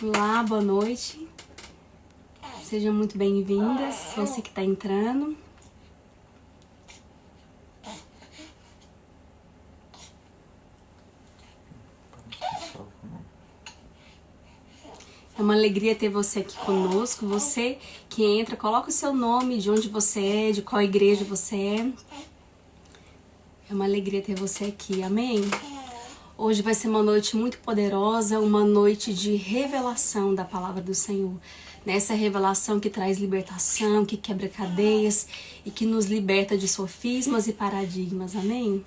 Olá, boa noite. Sejam muito bem-vindas, você que está entrando. É uma alegria ter você aqui conosco. Você que entra, coloca o seu nome, de onde você é, de qual igreja você é. É uma alegria ter você aqui, amém? Hoje vai ser uma noite muito poderosa, uma noite de revelação da palavra do Senhor. Nessa revelação que traz libertação, que quebra cadeias e que nos liberta de sofismas e paradigmas, amém?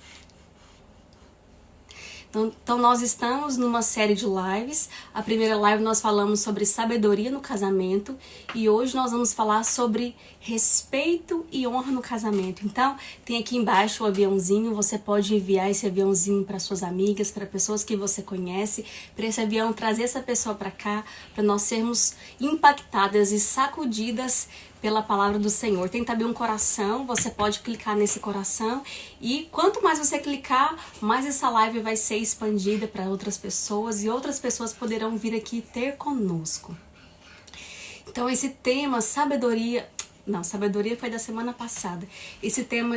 Então nós estamos numa série de lives. A primeira live nós falamos sobre sabedoria no casamento e hoje nós vamos falar sobre respeito e honra no casamento. Então tem aqui embaixo o aviãozinho, você pode enviar esse aviãozinho para suas amigas, para pessoas que você conhece, para esse avião trazer essa pessoa para cá, para nós sermos impactadas e sacudidas pela palavra do Senhor. Tem também um coração, você pode clicar nesse coração e quanto mais você clicar, mais essa live vai ser expandida para outras pessoas e outras pessoas poderão vir aqui ter conosco. Então esse tema, sabedoria foi da semana passada. Esse tema,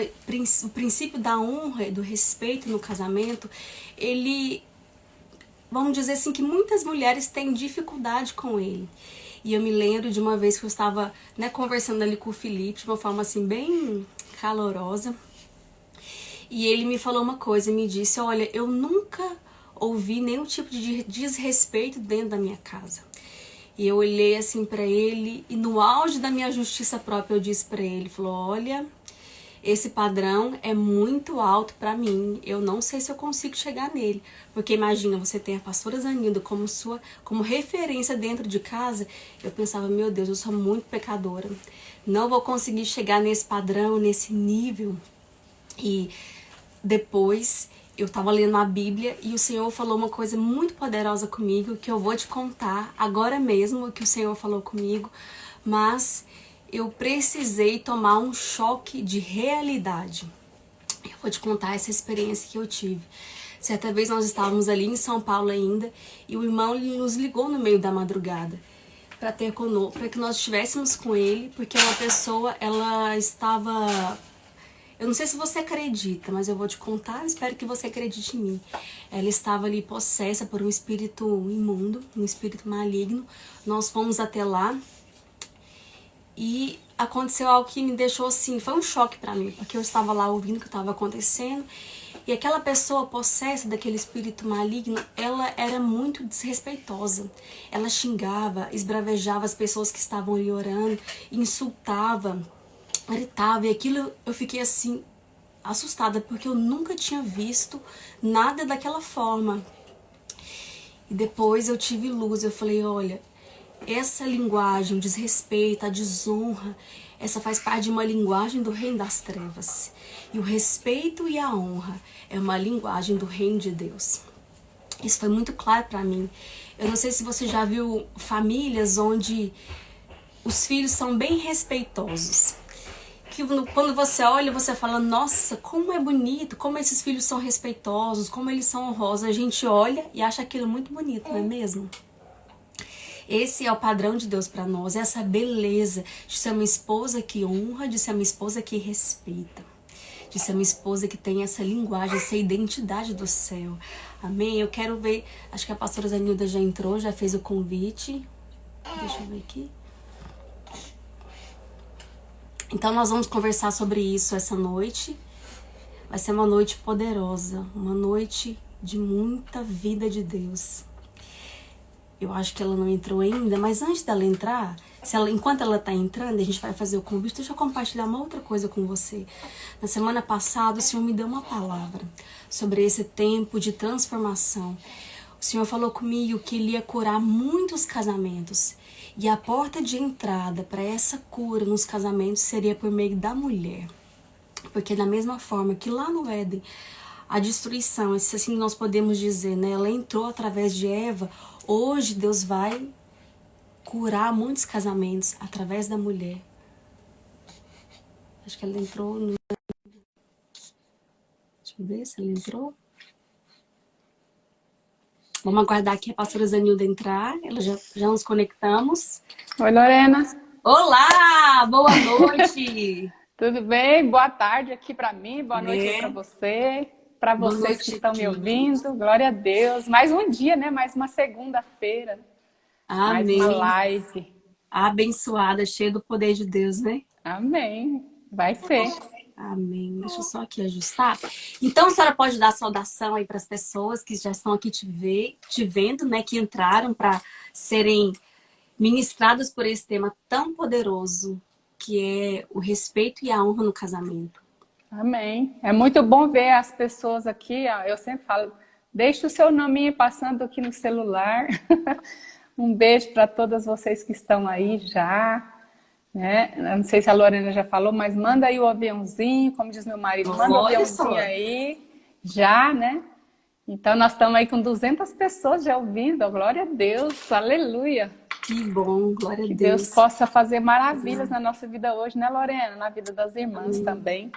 o princípio da honra e do respeito no casamento, vamos dizer assim, que muitas mulheres têm dificuldade com ele. E eu me lembro de uma vez que eu estava conversando ali com o Felipe, de uma forma assim bem calorosa. E ele me falou uma coisa, me disse, olha, eu nunca ouvi nenhum tipo de desrespeito dentro da minha casa. E eu olhei assim pra ele e no auge da minha justiça própria eu disse pra ele, falou, olha, esse padrão é muito alto pra mim, eu não sei se eu consigo chegar nele. Porque imagina, você tem a pastora Zanilda como referência dentro de casa. Eu pensava, meu Deus, eu sou muito pecadora. Não vou conseguir chegar nesse padrão, nesse nível. E depois eu tava lendo a Bíblia e o Senhor falou uma coisa muito poderosa comigo, que eu vou te contar agora mesmo, o que o Senhor falou comigo. Mas eu precisei tomar um choque de realidade. Eu vou te contar essa experiência que eu tive. Certa vez nós estávamos ali em São Paulo ainda e o irmão nos ligou no meio da madrugada para que nós estivéssemos com ele, porque uma pessoa, ela estava... Eu não sei se você acredita, mas eu vou te contar, eu espero que você acredite em mim. Ela estava ali possessa por um espírito imundo, um espírito maligno. Nós fomos até lá e aconteceu algo que me deixou assim, foi um choque pra mim, porque eu estava lá ouvindo o que estava acontecendo e aquela pessoa possessa daquele espírito maligno, ela era muito desrespeitosa. Ela xingava, esbravejava as pessoas que estavam ali orando, insultava, gritava, e aquilo eu fiquei assim, assustada, porque eu nunca tinha visto nada daquela forma. E depois eu tive luz, eu falei, olha, essa linguagem, o desrespeito, a desonra, essa faz parte de uma linguagem do reino das trevas. E o respeito e a honra é uma linguagem do reino de Deus. Isso foi muito claro para mim. Eu não sei se você já viu famílias onde os filhos são bem respeitosos. Que quando você olha, você fala, nossa, como é bonito, como esses filhos são respeitosos, como eles são honrosos. A gente olha e acha aquilo muito bonito, não é mesmo? Esse é o padrão de Deus para nós, essa beleza de ser uma esposa que honra, de ser uma esposa que respeita, de ser uma esposa que tem essa linguagem, essa identidade do céu. Amém? Eu quero ver, acho que a pastora Zanilda já entrou, já fez o convite. Deixa eu ver aqui. Então nós vamos conversar sobre isso essa noite. Vai ser uma noite poderosa, uma noite de muita vida de Deus. Eu acho que ela não entrou ainda, mas antes dela entrar, enquanto ela está entrando, a gente vai fazer o convite. Deixa eu compartilhar uma outra coisa com você. Na semana passada, o Senhor me deu uma palavra sobre esse tempo de transformação. O Senhor falou comigo que Ele ia curar muitos casamentos. E a porta de entrada para essa cura nos casamentos seria por meio da mulher. Porque da mesma forma que lá no Éden, a destruição, se assim nós podemos dizer, né, ela entrou através de Eva, hoje Deus vai curar muitos casamentos através da mulher. Acho que ela entrou no eu ver se ela entrou. Vamos aguardar aqui a pastora Zanilda entrar. Ela já nos conectamos. Oi, Lorena. Olá! Boa noite! Tudo bem? Boa tarde aqui para mim, boa noite aí para É, você, para boa vocês que noite estão me aqui. ouvindo. Glória a Deus. Mais um dia, né? Mais uma segunda-feira, mais uma Amém. live. Abençoada, cheia do poder de Deus, né? Amém. Vai ser. Amém. Deixa eu só aqui ajustar. Então, a senhora pode dar saudação aí para as pessoas que já estão aqui te vendo, né? Que entraram para serem ministradas por esse tema tão poderoso, que é o respeito e a honra no casamento. Amém. É muito bom ver as pessoas aqui, ó, eu sempre falo, deixa o seu nominho passando aqui no celular. Um beijo para todas vocês que estão aí já. Né? Eu não sei se a Lorena já falou, mas manda aí o aviãozinho, como diz meu marido, manda o Olha aviãozinho só. aí, já, né? Então nós estamos aí com 200 pessoas já ouvindo, glória a Deus, aleluia. Que bom, glória a Que Deus Deus. possa fazer maravilhas na nossa vida hoje, né, Lorena? Na vida das irmãs também.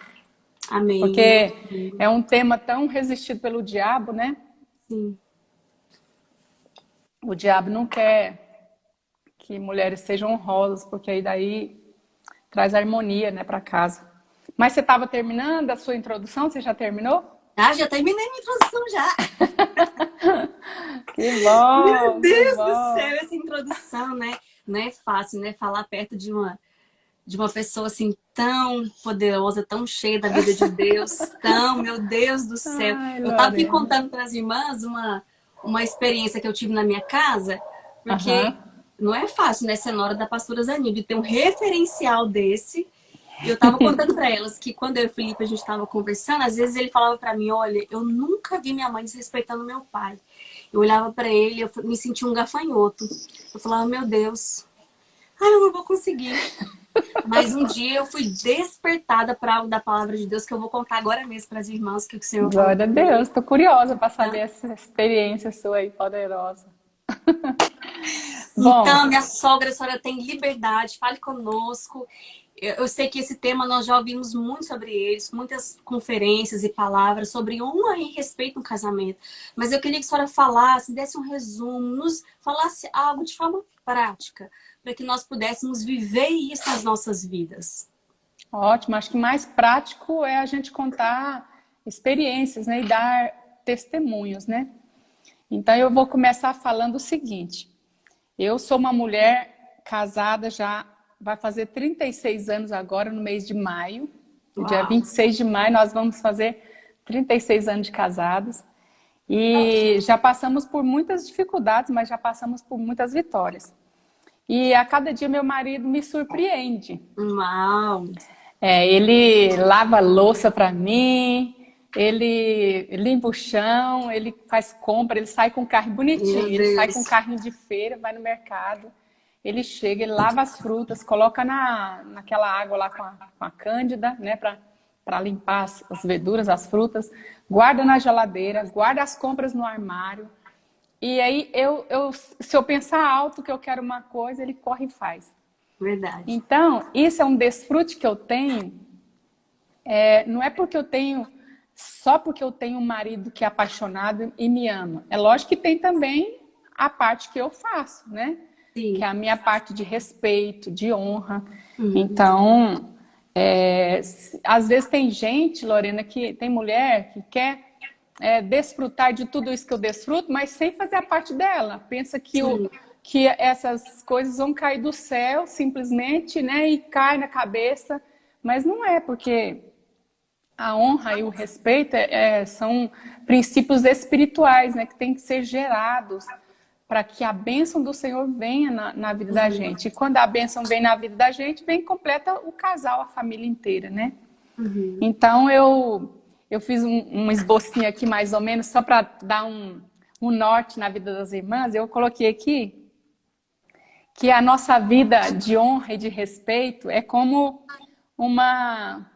Amém. Porque é um tema tão resistido pelo diabo, né? Sim. O diabo não quer que mulheres sejam honrosas, porque aí daí traz harmonia, né, para casa. Mas você estava terminando a sua introdução? Você já terminou? Ah, já terminei minha introdução já. Que Meu bom, que Deus do bom. céu, essa introdução, né? Não é fácil, né? Falar perto de uma pessoa assim tão poderosa, tão cheia da vida de Deus, tão, meu Deus do céu. Ai, Eu tava aqui Lorena. contando para as irmãs uma experiência que eu tive na minha casa, porque Aham. não é fácil, né, ser nora da pastora Zanilde, ter um referencial desse. E eu tava contando para elas que quando eu e o Felipe a gente tava conversando, às vezes ele falava para mim, olha, eu nunca vi minha mãe desrespeitando meu pai. Eu olhava para ele, eu me sentia um gafanhoto. Eu falava, meu Deus, eu não vou conseguir. Mas um dia eu fui despertada para algo da palavra de Deus que eu vou contar agora mesmo para as irmãs que o Senhor falou Glória a comigo. Deus. Estou curiosa para saber Tá? essa experiência sua aí, poderosa. Bom, Então, minha sogra, a senhora tem liberdade, fale conosco. Eu sei que esse tema nós já ouvimos muito sobre eles, muitas conferências e palavras sobre honra e respeito no casamento. Mas eu queria que a senhora falasse, desse um resumo, nos falasse algo de forma prática, para que nós pudéssemos viver isso nas nossas vidas. ótimo. Acho que mais prático é a gente contar experiências, né? E dar testemunhos, né? Então eu vou começar falando o seguinte. Eu sou uma mulher casada já, vai fazer 36 anos agora, no mês de maio. No dia Uau! 26 de maio nós vamos fazer 36 anos de casados. E já passamos por muitas dificuldades, mas já passamos por muitas vitórias. E a cada dia meu marido me surpreende. Uau! Ele lava a louça para mim, ele limpa o chão, ele faz compra, ele sai com carro bonitinho, Meu ele sai com Deus! carrinho de feira, vai no mercado, ele chega, ele lava as frutas, coloca naquela água lá com a cândida, né, para limpar as verduras, as frutas, guarda na geladeira, guarda as compras no armário. E aí, se eu pensar alto que eu quero uma coisa, ele corre e faz. Verdade. Então, isso é um desfrute que eu tenho. Não é porque eu tenho, só porque eu tenho um marido que é apaixonado e me ama. É lógico que tem também a parte que eu faço, né? Sim. Que é a minha parte de respeito, de honra. Então, às vezes tem gente, Lorena, tem mulher que quer desfrutar de tudo isso que eu desfruto, mas sem fazer a parte dela. Pensa que essas coisas vão cair do céu simplesmente, né? E cai na cabeça. Mas não é, porque a honra e o respeito são princípios espirituais, né? Que tem que ser gerados para que a bênção do Senhor venha na vida da gente. E quando a bênção vem na vida da gente, vem completa o casal, a família inteira, né? Então, eu fiz um esbocinho aqui, mais ou menos, só para dar um norte na vida das irmãs. Eu coloquei aqui que a nossa vida de honra e de respeito é como uma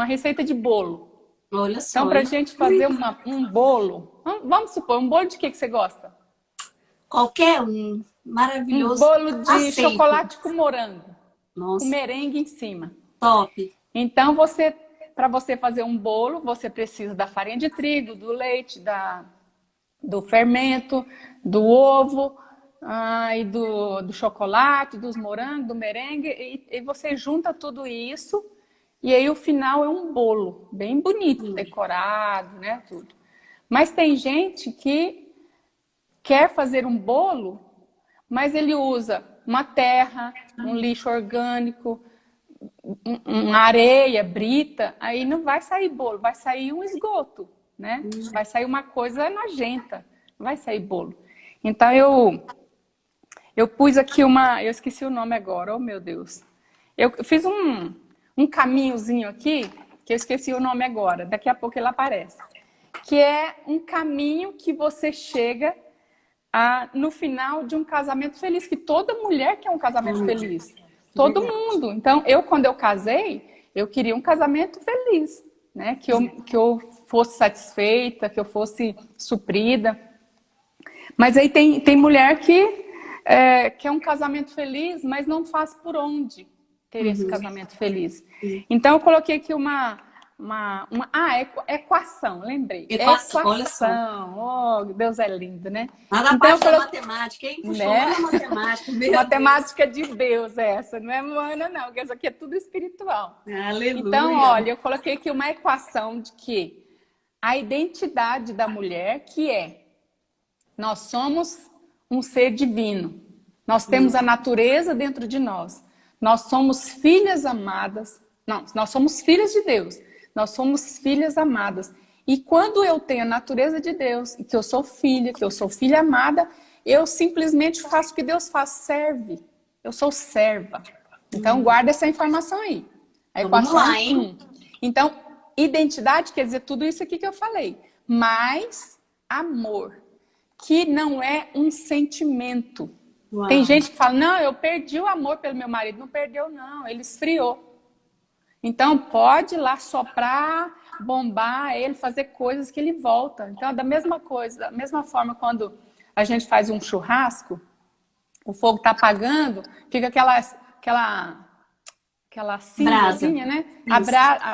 receita de bolo. Olha só, Então, para a hein? gente fazer um bolo, vamos supor, um bolo de que você gosta? Qualquer um. Um Maravilhoso. bolo de Aceito. chocolate com morango, com Nossa, merengue em cima. top. Então, você para você fazer um bolo, você precisa da farinha de trigo, do leite, do fermento, do ovo, e do chocolate, dos morangos, do merengue, e você junta tudo isso, e aí o final é um bolo bem bonito, decorado, né, tudo. Mas tem gente que quer fazer um bolo, mas ele usa uma terra, um lixo orgânico, uma areia, brita, aí não vai sair bolo, vai sair um esgoto, né? Vai sair uma coisa nojenta, não vai sair bolo. Então eu pus aqui eu esqueci o nome agora, oh meu Deus. Eu fiz um caminhozinho aqui, que eu esqueci o nome agora, daqui a pouco ele aparece. Que é um caminho que você chega no final de um casamento feliz, que toda mulher quer um casamento feliz. Todo mundo. Então, quando eu casei, eu queria um casamento feliz, né? Que eu fosse satisfeita, que eu fosse suprida. Mas aí tem mulher que quer um casamento feliz, mas não faz por onde ter esse casamento feliz. Então, eu coloquei aqui equação, lembrei. Equação, olha só. Oh, Deus é lindo, né? Nada então, abaixo da matemática, hein? Puxou né? a matemática. Matemática de Deus essa, não é humana não, porque isso aqui é tudo espiritual. Aleluia. Então, olha, eu coloquei aqui uma equação de que a identidade da mulher, que nós somos um ser divino. Nós temos a natureza dentro de nós. Nós somos filhas amadas. Não, nós somos filhas de Deus. Nós somos filhas amadas. E quando eu tenho a natureza de Deus, que eu sou filha amada, eu simplesmente faço o que Deus faz, serve. Eu sou serva. Então, guarda essa informação aí. A equação vamos lá, hein? Então, identidade quer dizer tudo isso aqui que eu falei. Mas amor, que não é um sentimento. Uau. Tem gente que fala, não, eu perdi o amor pelo meu marido. Não perdeu, não. Ele esfriou. Então, pode ir lá soprar, bombar ele, fazer coisas que ele volta. Então, da mesma forma, quando a gente faz um churrasco, o fogo está apagando, fica aquela cinzazinha, né?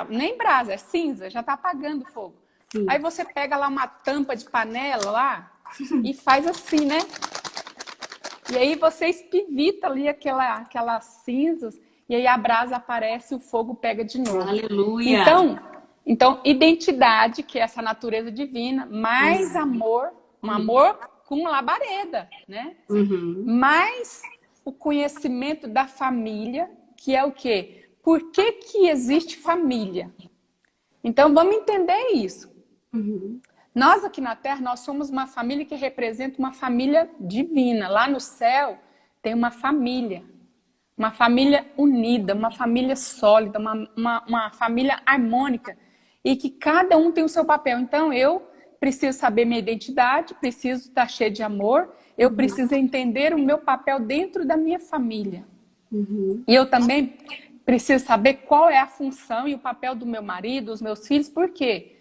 Nem brasa, é cinza, já está apagando o fogo. Sim. Aí você pega lá uma tampa de panela lá e faz assim, né? E aí você espivita ali aquelas cinzas e aí a brasa aparece e o fogo pega de novo. Aleluia! Então, identidade, que é essa natureza divina, mais amor, um amor com labareda, né? Mais o conhecimento da família, que é o quê? Por que existe família? Então, vamos entender isso. Nós aqui na Terra, nós somos uma família que representa uma família divina. Lá no céu tem uma família unida, uma família sólida, uma família harmônica. E que cada um tem o seu papel. Então, eu preciso saber minha identidade, preciso estar cheia de amor, eu preciso entender o meu papel dentro da minha família. E eu também preciso saber qual é a função e o papel do meu marido, dos meus filhos, por quê?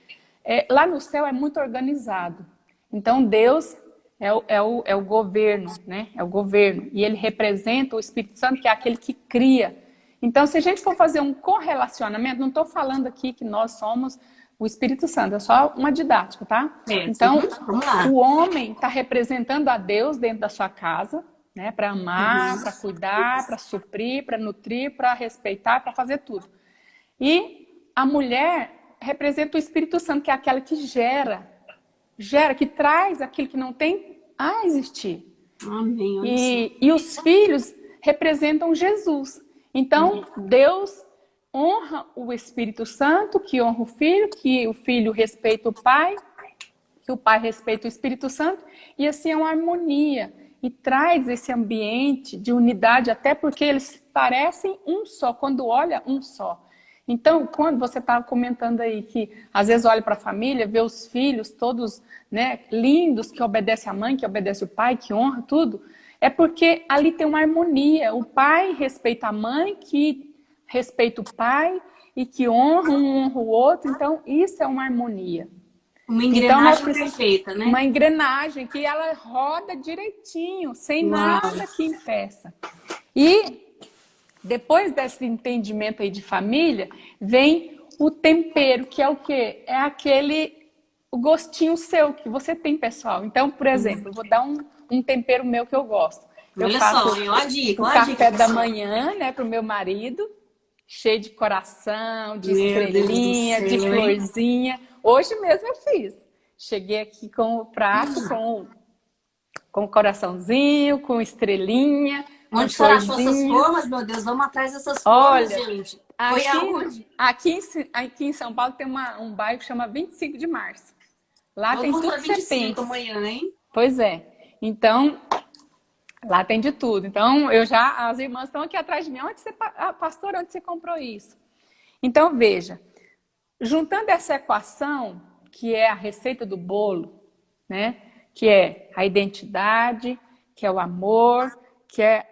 Lá no céu é muito organizado. Então, Deus é o governo, né? É o governo. E ele representa o Espírito Santo, que é aquele que cria. Então, se a gente for fazer um correlacionamento, não estou falando aqui que nós somos o Espírito Santo, é só uma didática, tá? Então, o homem está representando a Deus dentro da sua casa, né? Para amar, para cuidar, para suprir, para nutrir, para respeitar, para fazer tudo. E a mulher representa o Espírito Santo, que é aquela que gera, que traz aquilo que não tem a existir. Amém. E os filhos representam Jesus. Então, Deus honra o Espírito Santo, que honra o Filho, que o Filho respeita o Pai, que o Pai respeita o Espírito Santo, e assim é uma harmonia. E traz esse ambiente de unidade, até porque eles parecem um só, quando olha, um só. Então, quando você estava comentando aí que às vezes olha para a família, vê os filhos todos, né, lindos, que obedecem a mãe, que obedecem o pai, que honra tudo, é porque ali tem uma harmonia. O pai respeita a mãe, que respeita o pai e que honra o outro. Então, isso é uma harmonia. Uma engrenagem perfeita, né? Uma engrenagem que ela roda direitinho, sem nada que impeça. E depois desse entendimento aí de família, vem o tempero, que é o quê? É o gostinho seu que você tem, pessoal. Então, por exemplo, eu vou dar um tempero meu que eu gosto. Eu Olha faço só, olha a dica, o olha a dica, café da pessoal. manhã, né, pro meu marido, cheio de coração, de Meu Deus do estrelinha, de céu, hein? florzinha. Hoje mesmo eu fiz. Cheguei aqui com o prato, com o coraçãozinho, com estrelinha, com Onde o senhor achou essas florzinha. formas, meu Deus? Vamos atrás dessas formas, Olha, gente. Foi aonde? aqui em São Paulo tem um bairro que chama 25 de Março. Lá Todo tem mundo tudo para que você 25 pensa. amanhã, hein? Pois é. Então, lá tem de tudo. Então, as irmãs estão aqui atrás de mim. Pastora, onde você comprou isso? Então, veja, juntando essa equação, que é a receita do bolo, né? Que é a identidade, que é o amor, que é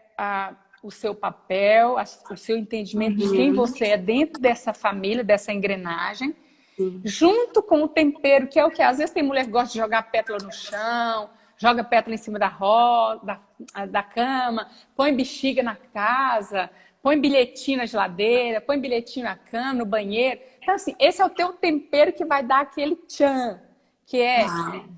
o seu papel, o seu entendimento de quem você é dentro dessa família, dessa engrenagem, junto com o tempero, que é o que às vezes tem mulher que gosta de jogar pétala no chão, joga pétala em cima da cama, põe bexiga na casa, põe bilhetinho na geladeira, põe bilhetinho na cama, no banheiro. Então, assim, esse é o teu tempero que vai dar aquele tchan, que é,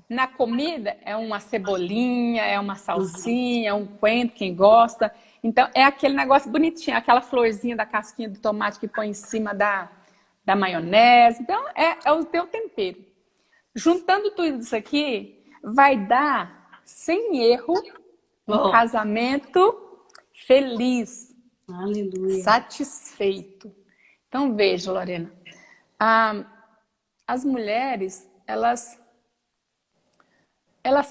na comida, é uma cebolinha, é uma salsinha, é um coentro, quem gosta. Então, é aquele negócio bonitinho, aquela florzinha da casquinha do tomate que põe em cima da maionese. Então, é o teu tempero. Juntando tudo isso aqui, vai dar, sem erro, um casamento feliz, Aleluia. satisfeito. Então, veja, Lorena, as mulheres, elas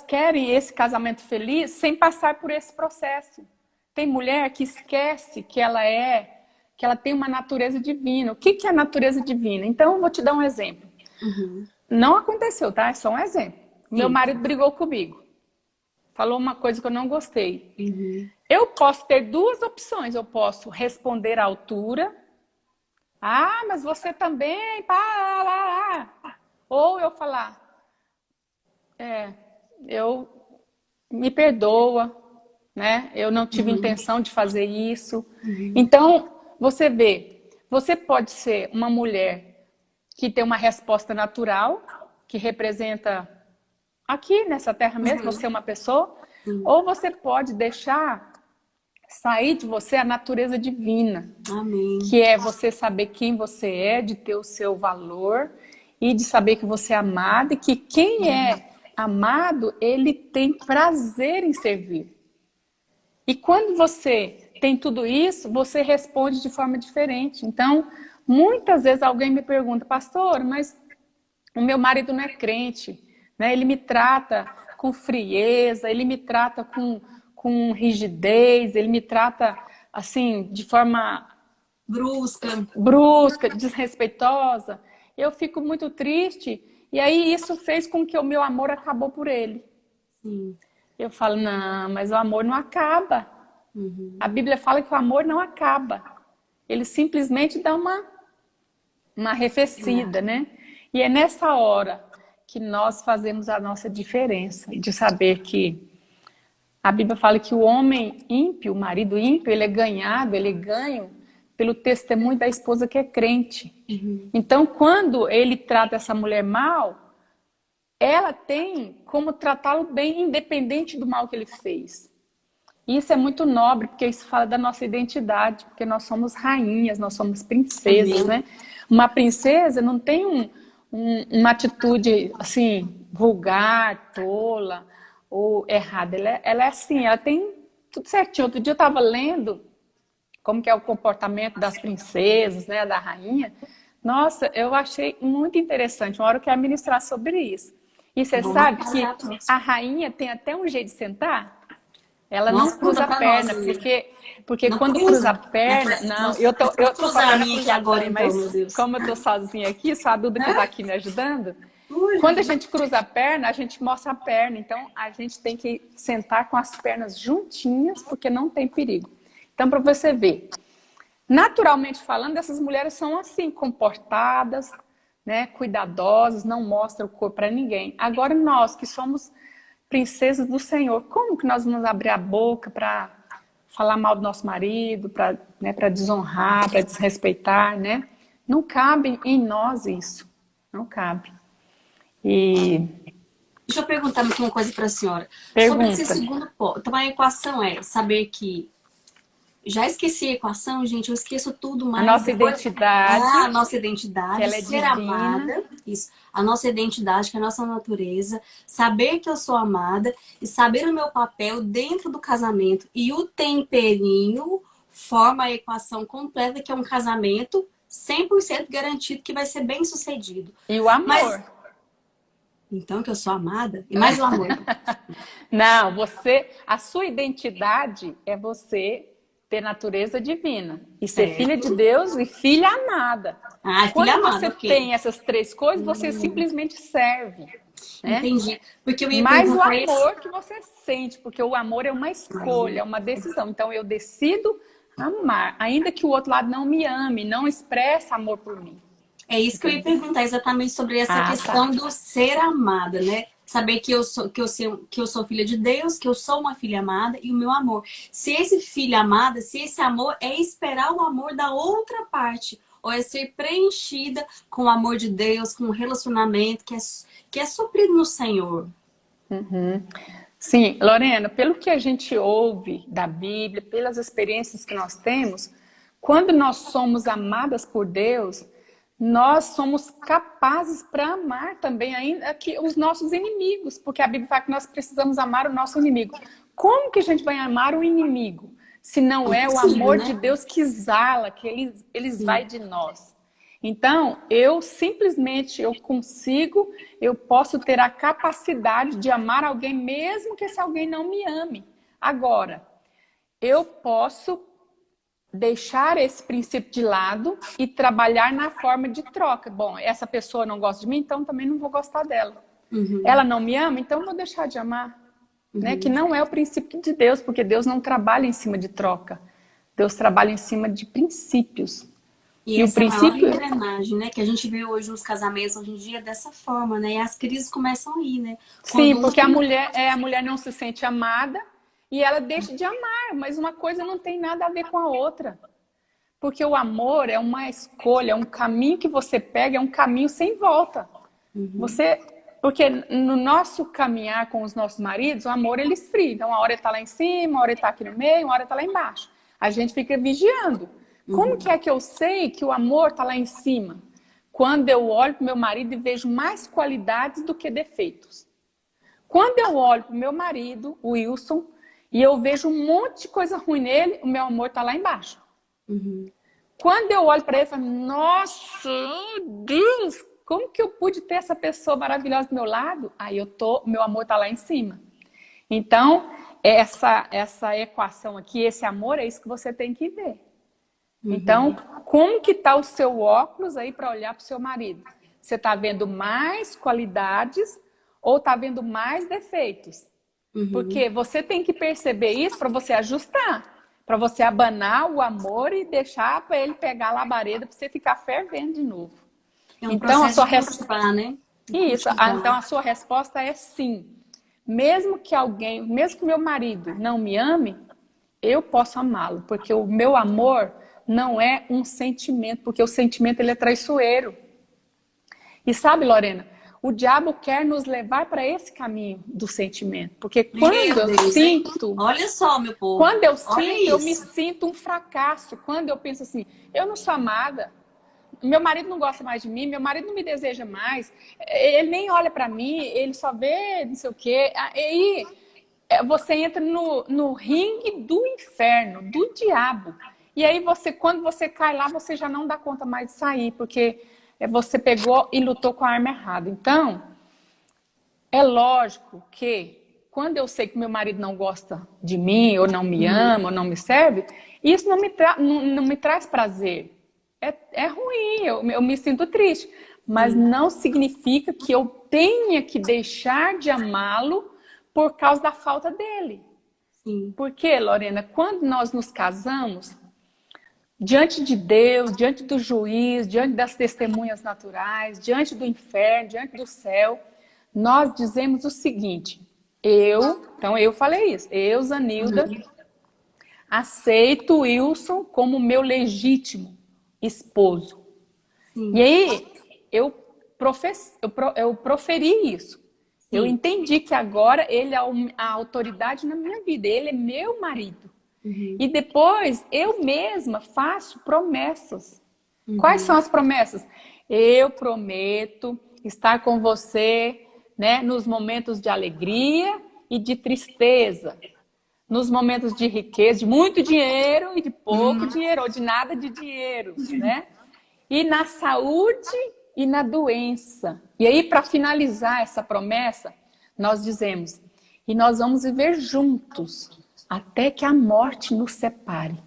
querem esse casamento feliz sem passar por esse processo. Tem mulher que esquece que ela tem uma natureza divina. O que é a natureza divina? Então, eu vou te dar um exemplo. Não aconteceu, tá? É só um exemplo. Meu marido brigou comigo. Falou uma coisa que eu não gostei. Eu posso ter duas opções. Eu posso responder à altura. Ah, mas você também. Pá. Ou eu falar, eu me perdoa, né? Eu não tive intenção de fazer isso. Então, você vê, você pode ser uma mulher que tem uma resposta natural, que representa aqui nessa terra mesmo, você é uma pessoa, ou você pode deixar sair de você a natureza divina. Amém. Que é você saber quem você é, de ter o seu valor e de saber que você é amado e que quem é amado, ele tem prazer em servir. E quando você tem tudo isso, você responde de forma diferente. Então, muitas vezes alguém me pergunta, pastor, mas o meu marido não é crente, né? Ele me trata com frieza, ele me trata com rigidez, ele me trata assim, de forma brusca, desrespeitosa. Eu fico muito triste e aí isso fez com que o meu amor acabou por ele. Eu falo, não, mas o amor não acaba. A Bíblia fala que o amor não acaba. Ele simplesmente dá uma arrefecida, né? E é nessa hora que nós fazemos a nossa diferença, de saber que a Bíblia fala que o homem ímpio, o marido ímpio, ele é ganho pelo testemunho da esposa que é crente. Então, quando ele trata essa mulher mal, ela tem como tratá-lo bem, independente do mal que ele fez. E isso é muito nobre, porque isso fala da nossa identidade, porque nós somos rainhas, nós somos princesas, né? Uma princesa não tem uma atitude, assim, vulgar, tola ou errada. Ela é assim, ela tem tudo certinho. Outro dia eu estava lendo como que é o comportamento das princesas, né, da rainha. Nossa, eu achei muito interessante. Uma hora eu quero ministrar sobre isso. E você sabe que a rainha tem até um jeito de sentar? Ela não cruza a perna, porque quando cruza a perna... Não, eu tô cruzar a minha aqui agora, então, meu Deus. Como eu tô sozinha aqui, só a Duda que tá aqui me ajudando. Quando a gente cruza a perna, a gente mostra a perna. Então, a gente tem que sentar com as pernas juntinhas, porque não tem perigo. Então, para você ver, naturalmente falando, essas mulheres são assim, comportadas, né, cuidadosas, não mostram o corpo para ninguém. Agora, nós que somos princesas do Senhor, como que nós vamos abrir a boca para falar mal do nosso marido, para desonrar, para desrespeitar, né? Não cabe em nós isso. Não cabe. E Deixa eu perguntar aqui uma coisa para a senhora. Sobre esse pergunta. segundo ponto. Então, a equação é saber que. Já esqueci a equação, gente, eu esqueço tudo A mais. nossa Depois, identidade, a nossa que identidade, ela é ser divina. amada, isso. A nossa identidade, que é a nossa natureza, saber que eu sou amada e saber o meu papel dentro do casamento. E o temperinho forma a equação completa, que é um casamento 100% garantido que vai ser bem sucedido. E o Mas, amor. então, que eu sou amada? E mais o amor. Não, a sua identidade é você ter natureza divina e ser filha de Certo? Deus e filha amada. Ah, filha Quando amada, você ok. tem essas três coisas, você simplesmente serve, né? Entendi. Porque eu ia Mas o perguntar isso. amor que você sente, porque o amor é uma escolha, é uma decisão. Então eu decido amar, ainda que o outro lado não me ame, não expresse amor por mim. É isso que eu ia perguntar exatamente sobre essa Ah, questão tá. do ser amada, né? Saber que eu sou filha de Deus, que eu sou uma filha amada e o meu amor. Se esse filho amada, se esse amor é esperar o amor da outra parte, ou é ser preenchida com o amor de Deus, com o relacionamento que é suprido no Senhor. Sim, Lorena, pelo que a gente ouve da Bíblia, pelas experiências que nós temos, quando nós somos amadas por Deus, nós somos capazes para amar também ainda que os nossos inimigos, porque a Bíblia fala que nós precisamos amar o nosso inimigo. Como que a gente vai amar o inimigo se não é o Impossível, amor de né? Deus que exala, que eles vai Sim. de nós? Então, eu posso ter a capacidade de amar alguém, mesmo que esse alguém não me ame. Agora, eu posso deixar esse princípio de lado e trabalhar na forma de troca. Bom, essa pessoa não gosta de mim, então também não vou gostar dela. Uhum, Ela não me ama, então eu vou deixar de amar. Né? Que uhum. não é o princípio de Deus, porque Deus não trabalha em cima de troca. Deus trabalha em cima de princípios. E E o essa é a maior princípio engrenagem, né? Que a gente vê hoje nos casamentos, hoje em dia, dessa forma, né? E as crises começam aí, né? Sim, Quando porque um... a mulher não se sente amada e ela deixa de amar, mas uma coisa não tem nada a ver com a outra. Porque o amor é uma escolha, é um caminho que você pega, é um caminho sem volta. Uhum, Você, porque no nosso caminhar com os nossos maridos, o amor ele esfria. Então, uma hora ele está lá em cima, uma hora ele está aqui no meio, uma hora ele está lá embaixo. A gente fica vigiando. Como que uhum, é que eu sei que o amor está lá em cima? Quando eu olho para o meu marido e vejo mais qualidades do que defeitos. Quando eu olho para o meu marido, o Wilson, e eu vejo um monte de coisa ruim nele, o meu amor está lá embaixo. uhum. Quando eu olho para ele, eu falo, nossa, Deus, como que eu pude ter essa pessoa maravilhosa do meu lado? Aí meu amor está lá em cima. Então, essa equação aqui, esse amor, é isso que você tem que ver. Então, como que está o seu óculos aí para olhar para o seu marido? Você está vendo mais qualidades ou está vendo mais defeitos? Uhum. Porque você tem que perceber isso para você ajustar, para você abanar o amor e deixar para ele pegar a labareda para você ficar fervendo de novo. É um Então processo de cultivar, né? De então cultivar. a sua resposta é sim. Mesmo que meu marido não me ame, eu posso amá-lo, porque o meu amor não é um sentimento, porque o sentimento ele é traiçoeiro. E sabe, Lorena, o diabo quer nos levar para esse caminho do sentimento, porque Meu Deus, hein? Olha só, meu povo. Olha eu me isso. sinto um fracasso. Quando eu penso assim, eu não sou amada, meu marido não gosta mais de mim, meu marido não me deseja mais, ele nem olha para mim, ele só vê não sei o quê. Aí você entra no ringue do inferno, do diabo. E aí quando você cai lá, você já não dá conta mais de sair, porque você pegou e lutou com a arma errada. Então, é lógico que quando eu sei que meu marido não gosta de mim, ou não me ama, ou não me serve, isso não me traz prazer. É ruim, eu me sinto triste. Mas Sim, não significa que eu tenha que deixar de amá-lo por causa da falta dele. sim. Porque, Lorena, quando nós nos casamos, diante de Deus, diante do juiz, diante das testemunhas naturais, diante do inferno, diante do céu, nós dizemos o seguinte: então eu falei isso, eu, Zanilda, aceito Wilson como meu legítimo esposo. E aí, eu proferi isso. Sim. Eu entendi que agora ele é a autoridade na minha vida. Ele é meu marido. E depois, eu mesma faço promessas. Quais são as promessas? Eu prometo estar com você, né, nos momentos de alegria e de tristeza. Nos momentos de riqueza, de muito dinheiro e de pouco dinheiro, ou de nada de dinheiro, né? E na saúde e na doença. E aí, para finalizar essa promessa, nós dizemos, e nós vamos viver juntos até que a morte nos separe.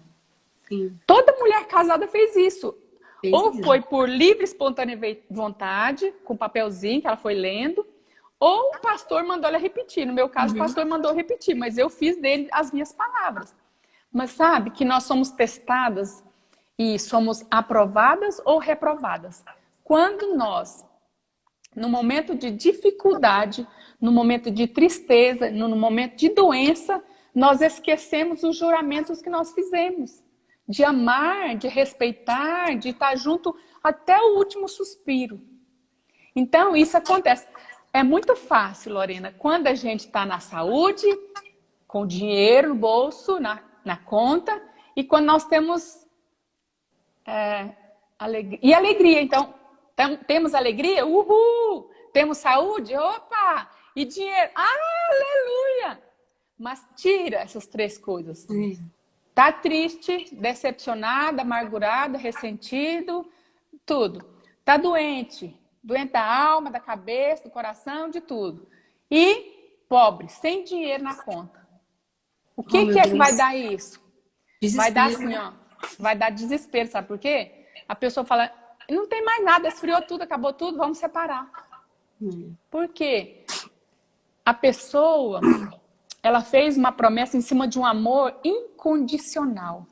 Sim. Toda mulher casada fez isso. Ou foi por livre, espontânea vontade, com papelzinho que ela foi lendo, ou o pastor mandou ela repetir. No meu caso, o pastor mandou repetir, mas eu fiz dele as minhas palavras. Mas sabe que nós somos testadas e somos aprovadas ou reprovadas. Quando nós, no momento de dificuldade, no momento de tristeza, no momento de doença, nós esquecemos os juramentos que nós fizemos. De amar, de respeitar, de estar junto até o último suspiro. Então, isso acontece. É muito fácil, Lorena, quando a gente está na saúde, com dinheiro no bolso, na conta, e quando nós temos alegria. E alegria, então, temos alegria? Uhul! Temos saúde? Opa! E dinheiro? Aleluia! Mas tira essas três coisas. Tá triste, decepcionado, amargurado, ressentido, tudo. Tá doente da alma, da cabeça, do coração, de tudo. E pobre, sem dinheiro na conta. O que é que vai dar isso? Desespero. Vai dar assim, ó. Vai dar desespero, sabe por quê? A pessoa fala, não tem mais nada, esfriou tudo, acabou tudo, vamos separar. Por quê? A pessoa, ela fez uma promessa em cima de um amor incondicional.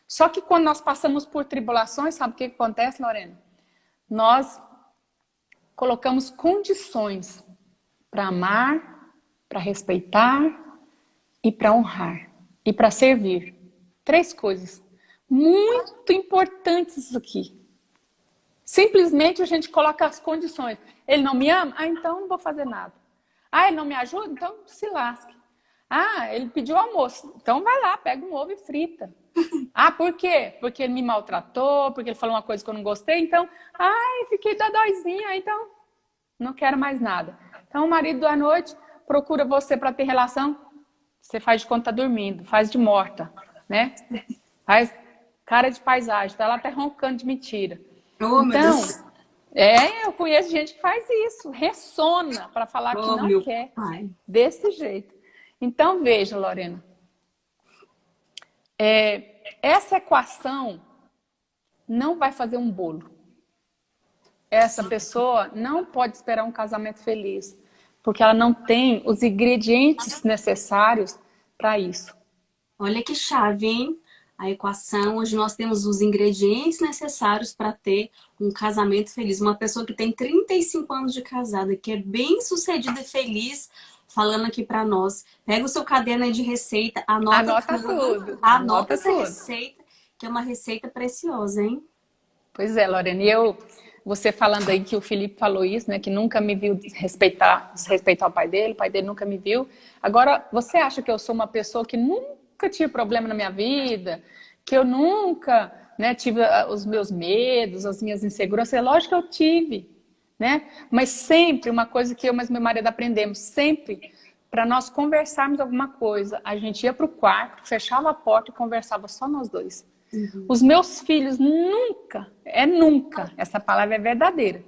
Só que quando nós passamos por tribulações, sabe o que acontece, Lorena? Nós colocamos condições para amar, para respeitar e para honrar e para servir. Três coisas muito importantes aqui. Simplesmente a gente coloca as condições. Ele não me ama? Então não vou fazer nada. Ele não me ajuda? Então se lasque. Ele pediu almoço. Então vai lá, pega um ovo e frita. Por quê? Porque ele me maltratou, porque ele falou uma coisa que eu não gostei. Então, fiquei dodóizinha, então não quero mais nada. Então o marido à noite procura você para ter relação. Você faz de conta tá dormindo, faz de morta, né? Faz cara de paisagem, tá lá até roncando de mentira. Então, eu conheço gente que faz isso, ressona para falar que não quer, desse jeito. Então, veja, Lorena, essa equação não vai fazer um bolo. Essa pessoa não pode esperar um casamento feliz, porque ela não tem os ingredientes necessários para isso. Olha que chave, hein? A equação, hoje nós temos os ingredientes necessários para ter um casamento feliz. Uma pessoa que tem 35 anos de casada, que é bem sucedida e feliz, falando aqui para nós. Pega o seu caderno aí de receita, anota tudo. Anota essa receita, que é uma receita preciosa, hein? Pois é, Lorena, e você falando aí que o Felipe falou isso, né? Que nunca me viu desrespeitar o pai dele nunca me viu. Agora, você acha que eu sou uma pessoa que nunca tive problema na minha vida, que eu nunca, né, tive os meus medos, as minhas inseguranças? É lógico que eu tive, né? Mas sempre, uma coisa que eu e meu marido aprendemos, sempre, para nós conversarmos alguma coisa, a gente ia para o quarto, fechava a porta e conversava só nós dois. Os meus filhos nunca, essa palavra é verdadeira,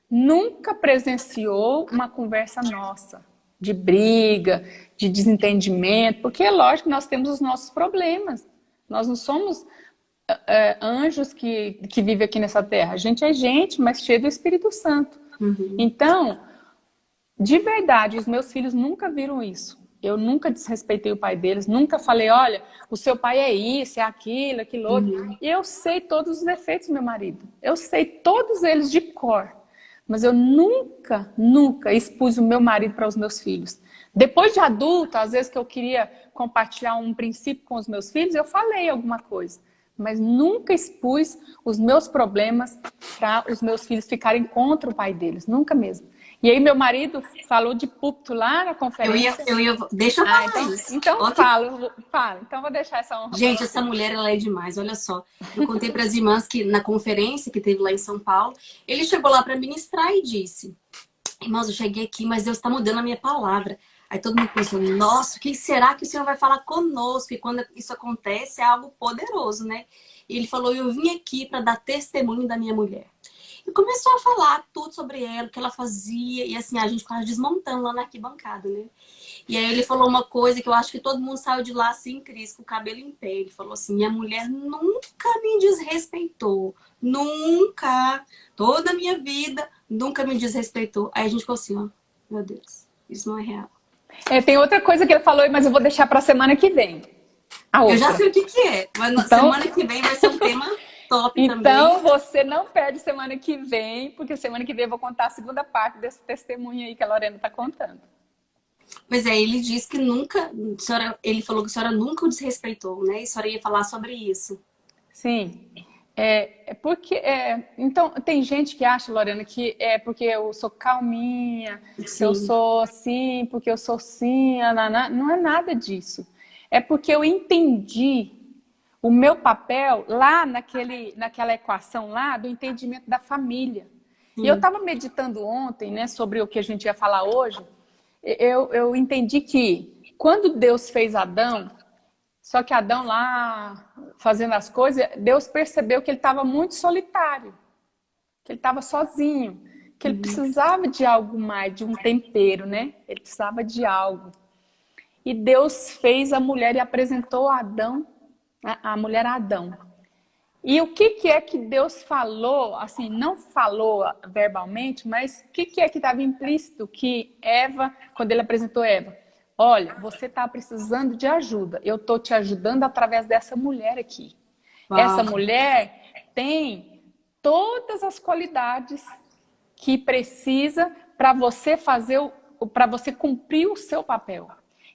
nunca presenciou uma conversa nossa, de briga, de desentendimento, porque é lógico que nós temos os nossos problemas. Nós não somos anjos que vivem aqui nessa terra. A gente é gente, mas cheio do Espírito Santo. Então, de verdade, os meus filhos nunca viram isso. Eu nunca desrespeitei o pai deles, nunca falei, olha, o seu pai é isso, é aquilo outro. E eu sei todos os defeitos do meu marido. Eu sei todos eles de cor. Mas eu nunca expus o meu marido para os meus filhos. Depois de adulta, às vezes que eu queria compartilhar um princípio com os meus filhos, eu falei alguma coisa. mas nunca expus os meus problemas para os meus filhos ficarem contra o pai deles, nunca mesmo. E aí meu marido falou de púlpito lá na conferência. Deixa eu falar isso. Então fala. Então vou deixar essa honra. Gente, essa mulher, ela é demais, olha só. Eu contei para as irmãs que na conferência que teve lá em São Paulo, ele chegou lá para ministrar e disse: irmãos, eu cheguei aqui, mas Deus está mudando a minha palavra. Aí todo mundo pensou: nossa, o que será que o Senhor vai falar conosco? E quando isso acontece, é algo poderoso, né? E ele falou: eu vim aqui para dar testemunho da minha mulher. E começou a falar tudo sobre ela, o que ela fazia. E assim, a gente quase desmontando lá na arquibancada, né? E aí ele falou uma coisa que eu acho que todo mundo saiu de lá assim, Cris, com o cabelo em pé. Ele falou assim: minha mulher nunca me desrespeitou. Nunca. Toda a minha vida, nunca me desrespeitou. Aí a gente ficou assim, ó, meu Deus, isso não é real. Tem outra coisa que ele falou, mas eu vou deixar para a semana que vem. Eu já sei o que é, mas então, semana que vem vai ser um tema top também. Então você não perde semana que vem, porque semana que vem eu vou contar a segunda parte desse testemunho aí que a Lorena está contando. Pois é, ele disse que nunca, ele falou que a senhora nunca o desrespeitou, né? E a senhora ia falar sobre isso. Sim. Então, tem gente que acha, Lorena, que é porque eu sou calminha, que eu sou assim, porque eu sou assim, não é nada disso. É porque eu entendi o meu papel lá naquela equação lá do entendimento da família. Sim. E eu estava meditando ontem, né, sobre o que a gente ia falar hoje. Eu entendi que quando Deus fez Adão, só que Adão lá fazendo as coisas, Deus percebeu que ele estava muito solitário, que ele estava sozinho, que ele precisava de algo mais, de um tempero, né? Ele precisava de algo. E Deus fez a mulher e apresentou a Adão, a mulher a Adão. E o que é que Deus falou, assim, não falou verbalmente, mas o que é que estava implícito que Eva, quando ele apresentou Eva, olha, você está precisando de ajuda, eu estou te ajudando através dessa mulher aqui. Uau. Essa mulher tem todas as qualidades que precisa para você para você cumprir o seu papel.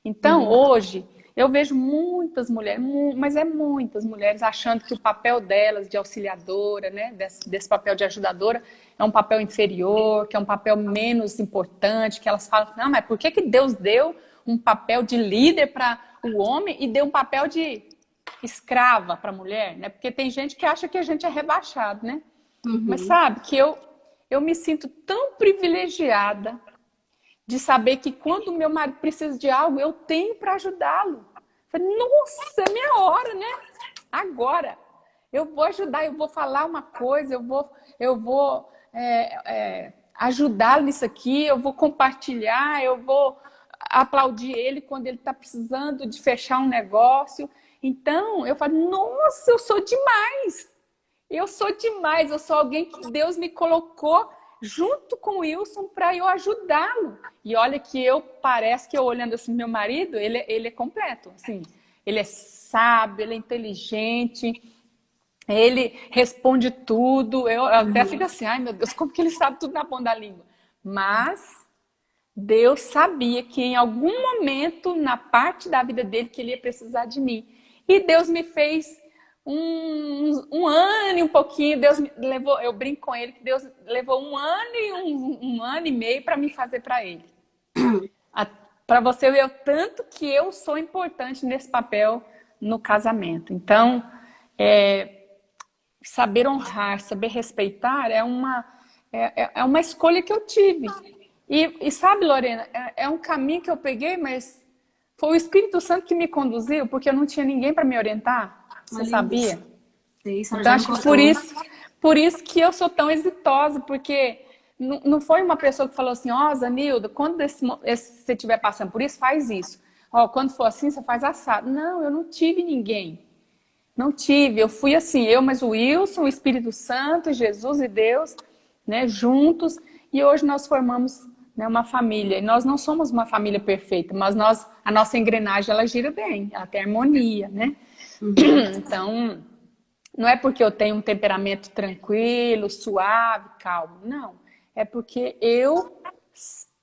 Então, hoje, eu vejo muitas mulheres, mas muitas mulheres achando que o papel delas de auxiliadora, né, desse papel de ajudadora, é um papel inferior, que é um papel menos importante, que elas falam, não, mas por que Deus deu um papel de líder para o homem e deu um papel de escrava para a mulher, né? Porque tem gente que acha que a gente é rebaixado, né? Mas sabe que eu me sinto tão privilegiada de saber que quando o meu marido precisa de algo, eu tenho para ajudá-lo. Falei, nossa, é minha hora, né? Agora, eu vou ajudar, eu vou falar uma coisa, eu vou ajudá-lo nisso aqui, eu vou compartilhar, eu vou aplaudir ele quando ele está precisando de fechar um negócio. Então, eu falo, nossa, eu sou demais. Eu sou alguém que Deus me colocou junto com o Wilson para eu ajudá-lo. E olha que parece que eu olhando assim, meu marido, ele é completo, assim. Ele é sábio, ele é inteligente, ele responde tudo. Eu até fico assim, ai meu Deus, como que ele sabe tudo na ponta da língua? Mas Deus sabia que em algum momento, na parte da vida dele, que ele ia precisar de mim. E Deus me fez um ano e um pouquinho, Deus me levou, eu brinco com ele que Deus levou um ano e meio para me fazer para ele. Para você ver o tanto que eu sou importante nesse papel no casamento. Então, saber honrar, saber respeitar é uma escolha que eu tive. E sabe, Lorena, é um caminho que eu peguei, mas foi o Espírito Santo que me conduziu, porque eu não tinha ninguém para me orientar. Você sabia? Então, acho que por isso que eu sou tão exitosa, porque não foi uma pessoa que falou assim, ó, Zanilda, quando você estiver passando por isso, faz isso. Ó, quando for assim, você faz assado. Não, eu não tive ninguém. Não tive. Eu fui assim, mas o Wilson, o Espírito Santo, Jesus e Deus, né, juntos. E hoje nós formamos, né, uma família. E nós não somos uma família perfeita, mas a nossa engrenagem, ela gira bem. Ela tem harmonia, né? Então, não é porque eu tenho um temperamento tranquilo, suave, calmo. Não. É porque eu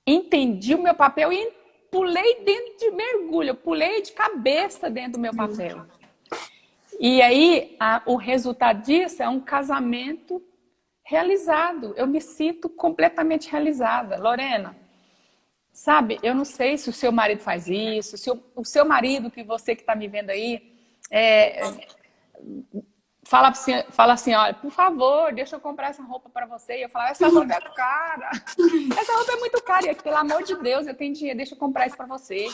entendi o meu papel e pulei dentro de mergulho. Eu pulei de cabeça dentro do meu papel. E aí, o resultado disso é um casamento realizado. Eu me sinto completamente realizada. Lorena, sabe, eu não sei se o seu marido faz isso, se o seu marido, que você que está me vendo aí, fala assim, olha, por favor, deixa eu comprar essa roupa para você. E eu falo, essa roupa é cara. Essa roupa é muito cara. E, pelo amor de Deus, eu tenho dinheiro, deixa eu comprar isso para você.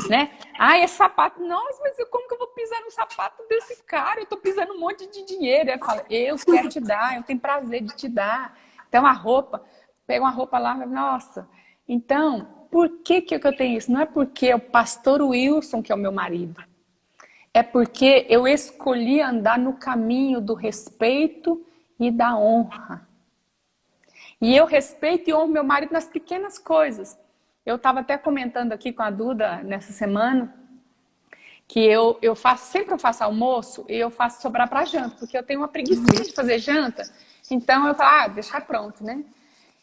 Né? Ai, esse sapato. Nossa, mas como que eu vou pisar no sapato desse cara? Eu tô pisando um monte de dinheiro. Aí eu falo, eu quero te dar, eu tenho prazer de te dar. Então, a roupa, pega uma roupa lá, nossa. Então, por que eu tenho isso? Não é porque é o pastor Wilson que é o meu marido. É porque eu escolhi andar no caminho do respeito e da honra. E eu respeito e honro meu marido nas pequenas coisas. Eu estava até comentando aqui com a Duda nessa semana que sempre eu faço almoço e eu faço sobrar para janta, porque eu tenho uma preguiça de fazer janta. Então eu falo, deixar pronto, né?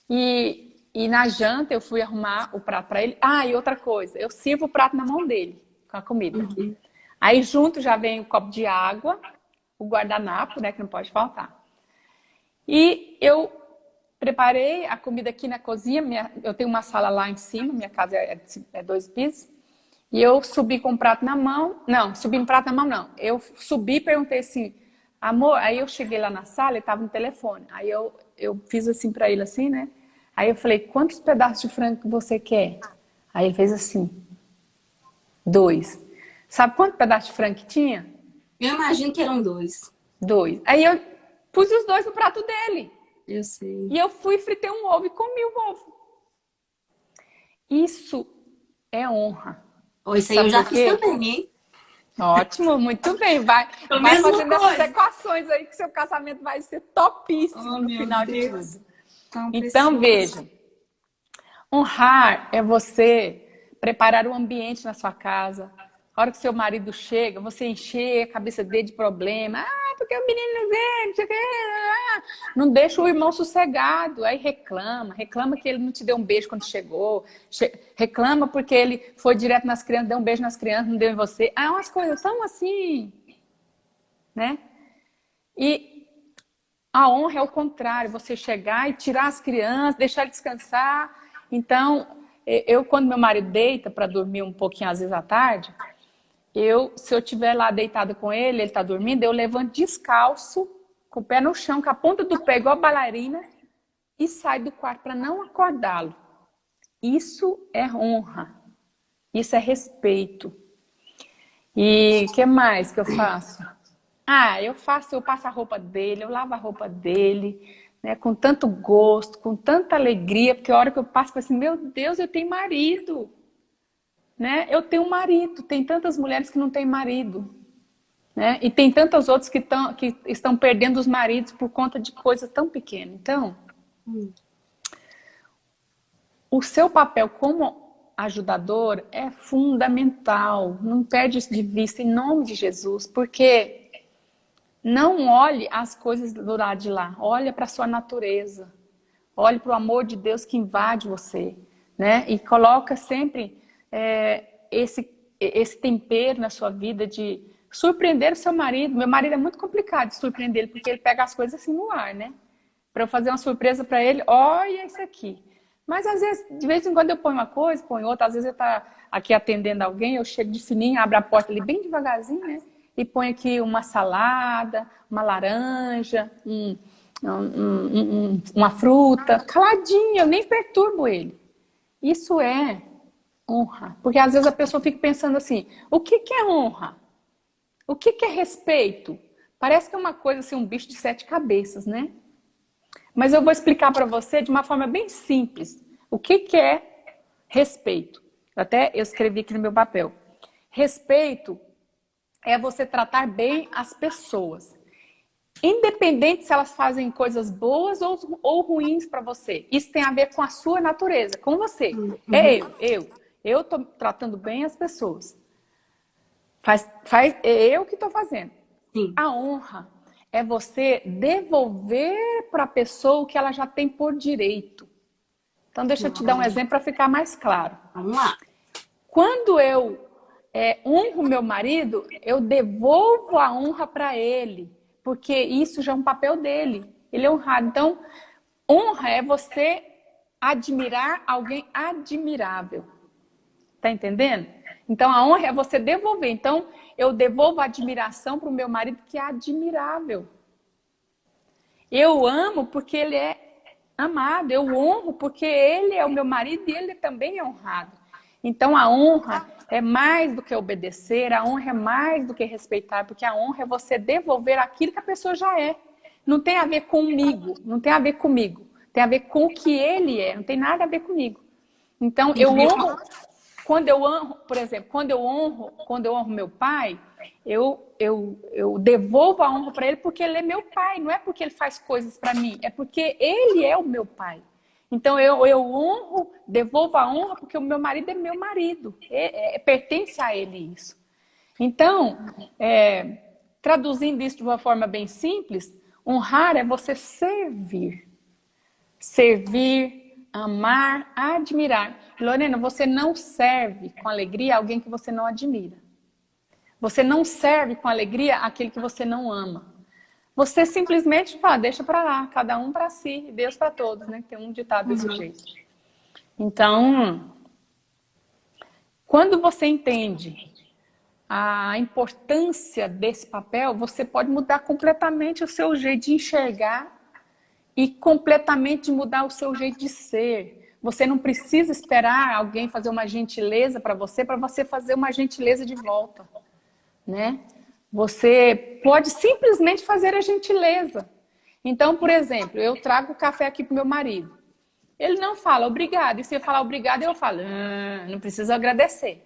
E na janta eu fui arrumar o prato para ele. E outra coisa, eu sirvo o prato na mão dele, com a comida. Uhum. Aí junto já vem um copo de água, o guardanapo, né, que não pode faltar. E eu preparei a comida aqui na cozinha, eu tenho uma sala lá em cima, minha casa é 2 pisos, e eu subi com o prato na mão, subi com o prato na mão não, eu subi e perguntei assim, amor, aí eu cheguei lá na sala e tava no telefone, aí eu fiz assim pra ele assim, né, aí eu falei, quantos pedaços de frango que você quer? Aí ele fez assim, 2. Sabe quanto pedaço de frango que tinha? Eu imagino que eram 2. 2. Aí eu pus os 2 no prato dele. Eu sei. E eu fui, fritei um ovo e comi o ovo. Isso é honra. Isso aí eu já fiz também, hein? Ótimo, muito bem. Vai fazendo essas equações aí que seu casamento vai ser topíssimo no final de tudo. Então, veja. Honrar é você preparar o ambiente na sua casa. A hora que seu marido chega, você encher a cabeça dele de problema. Porque o menino não vem, não sei o que. Não deixa o irmão sossegado. Aí reclama que ele não te deu um beijo quando chegou. Reclama porque ele foi direto nas crianças, deu um beijo nas crianças, não deu em você. Umas coisas tão assim, né? E a honra é o contrário. Você chegar e tirar as crianças, deixar ele descansar. Então, quando meu marido deita para dormir um pouquinho, às vezes à tarde... se eu estiver lá deitado com ele está dormindo, eu levanto descalço, com o pé no chão, com a ponta do pé igual a bailarina, e saio do quarto para não acordá-lo. Isso é honra. Isso é respeito. E o que mais que eu faço? Eu passo a roupa dele, eu lavo a roupa dele, né, com tanto gosto, com tanta alegria, porque a hora que eu passo, eu falo assim, meu Deus, eu tenho marido. Né? Eu tenho um marido, tem tantas mulheres que não têm marido, né? E tem tantas outras que estão perdendo os maridos por conta de coisas tão pequenas. Então, o seu papel como ajudador é fundamental, não perde isso de vista em nome de Jesus, porque não olhe as coisas do lado de lá, olhe para a sua natureza, olhe para o amor de Deus que invade você, né? E coloca sempre... esse tempero na sua vida de surpreender o seu marido. Meu marido é muito complicado de surpreender ele, porque ele pega as coisas assim no ar, né? Para eu fazer uma surpresa para ele, olha isso aqui. Mas às vezes, de vez em quando eu ponho uma coisa, ponho outra. Às vezes eu tá aqui atendendo alguém, eu chego de fininho, abro a porta ali bem devagarzinho, né? E ponho aqui uma salada, uma laranja, uma fruta, caladinho, eu nem perturbo ele. Isso é honra. Porque às vezes a pessoa fica pensando assim, o que é honra? O que é respeito? Parece que é uma coisa assim, um bicho de 7 cabeças, né? Mas eu vou explicar para você de uma forma bem simples. O que é respeito? Até eu escrevi aqui no meu papel. Respeito é você tratar bem as pessoas. Independente se elas fazem coisas boas ou ruins para você. Isso tem a ver com a sua natureza, com você. Eu estou tratando bem as pessoas. É eu que estou fazendo. Sim. A honra é você devolver para a pessoa o que ela já tem por direito. Então, deixa eu te dar um exemplo para ficar mais claro. Vamos lá. Quando eu honro meu marido, eu devolvo a honra para ele, porque isso já é um papel dele. Ele é honrado. Então, honra é você admirar alguém admirável. Tá entendendo? Então, a honra é você devolver. Então, eu devolvo a admiração para o meu marido, que é admirável. Eu amo porque ele é amado. Eu honro porque ele é o meu marido e ele também é honrado. Então, a honra é mais do que obedecer, a honra é mais do que respeitar, porque a honra é você devolver aquilo que a pessoa já é. Não tem a ver comigo, não tem a ver comigo. Tem a ver com o que ele é, não tem nada a ver comigo. Então, eu honro... Quando eu honro, por exemplo, quando eu honro meu pai, eu devolvo a honra para ele porque ele é meu pai, não é porque ele faz coisas para mim, é porque ele é o meu pai. Então eu honro, devolvo a honra porque o meu marido é meu marido, pertence a ele isso. Então, traduzindo isso de uma forma bem simples, honrar é você servir. Servir, amar, admirar. Lorena, você não serve com alegria alguém que você não admira. Você não serve com alegria aquele que você não ama. Você simplesmente fala, deixa para lá, cada um para si, e Deus para todos, né? Tem um ditado desse jeito. Então, quando você entende a importância desse papel, você pode mudar completamente o seu jeito de enxergar e completamente mudar o seu jeito de ser. Você não precisa esperar alguém fazer uma gentileza para você fazer uma gentileza de volta, né? Você pode simplesmente fazer a gentileza. Então, por exemplo, eu trago o café aqui para o meu marido. Ele não fala obrigado. E se eu falar obrigado, eu falo, não precisa agradecer.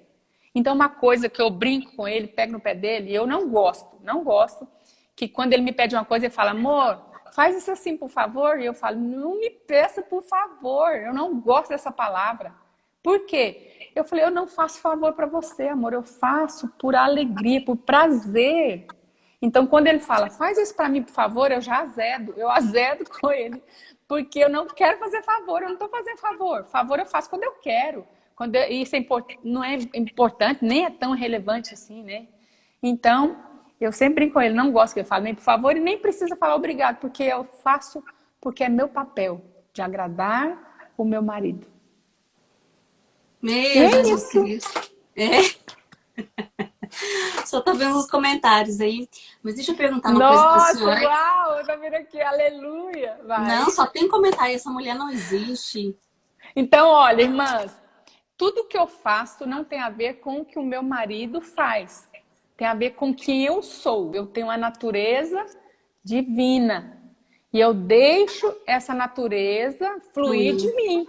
Então, uma coisa que eu brinco com ele, pego no pé dele, eu não gosto, que quando ele me pede uma coisa, ele fala, amor, faz isso assim, por favor. E eu falo, não me peça, por favor. Eu não gosto dessa palavra. Por quê? Eu falei, eu não faço favor para você, amor. Eu faço por alegria, por prazer. Então, quando ele fala, faz isso para mim, por favor, eu já azedo. Eu azedo com ele. Porque eu não quero fazer favor. Eu não estou fazendo favor. Favor eu faço quando eu quero. Isso não é importante, nem é tão relevante assim, né? Então, eu sempre brinco com ele, não gosto que ele fale nem por favor e nem precisa falar obrigado, porque eu faço porque é meu papel de agradar o meu marido. Meu Jesus Cristo. Só tô vendo os comentários aí. Mas deixa eu perguntar uma coisa pra senhora. Nossa, uau, eu tô vendo aqui, aleluia. Vai. Não, só tem comentário, essa mulher não existe. Então, olha, irmãs, tudo que eu faço não tem a ver com o que o meu marido faz. Tem a ver com quem eu sou. Eu tenho uma natureza divina. E eu deixo essa natureza fluir de mim.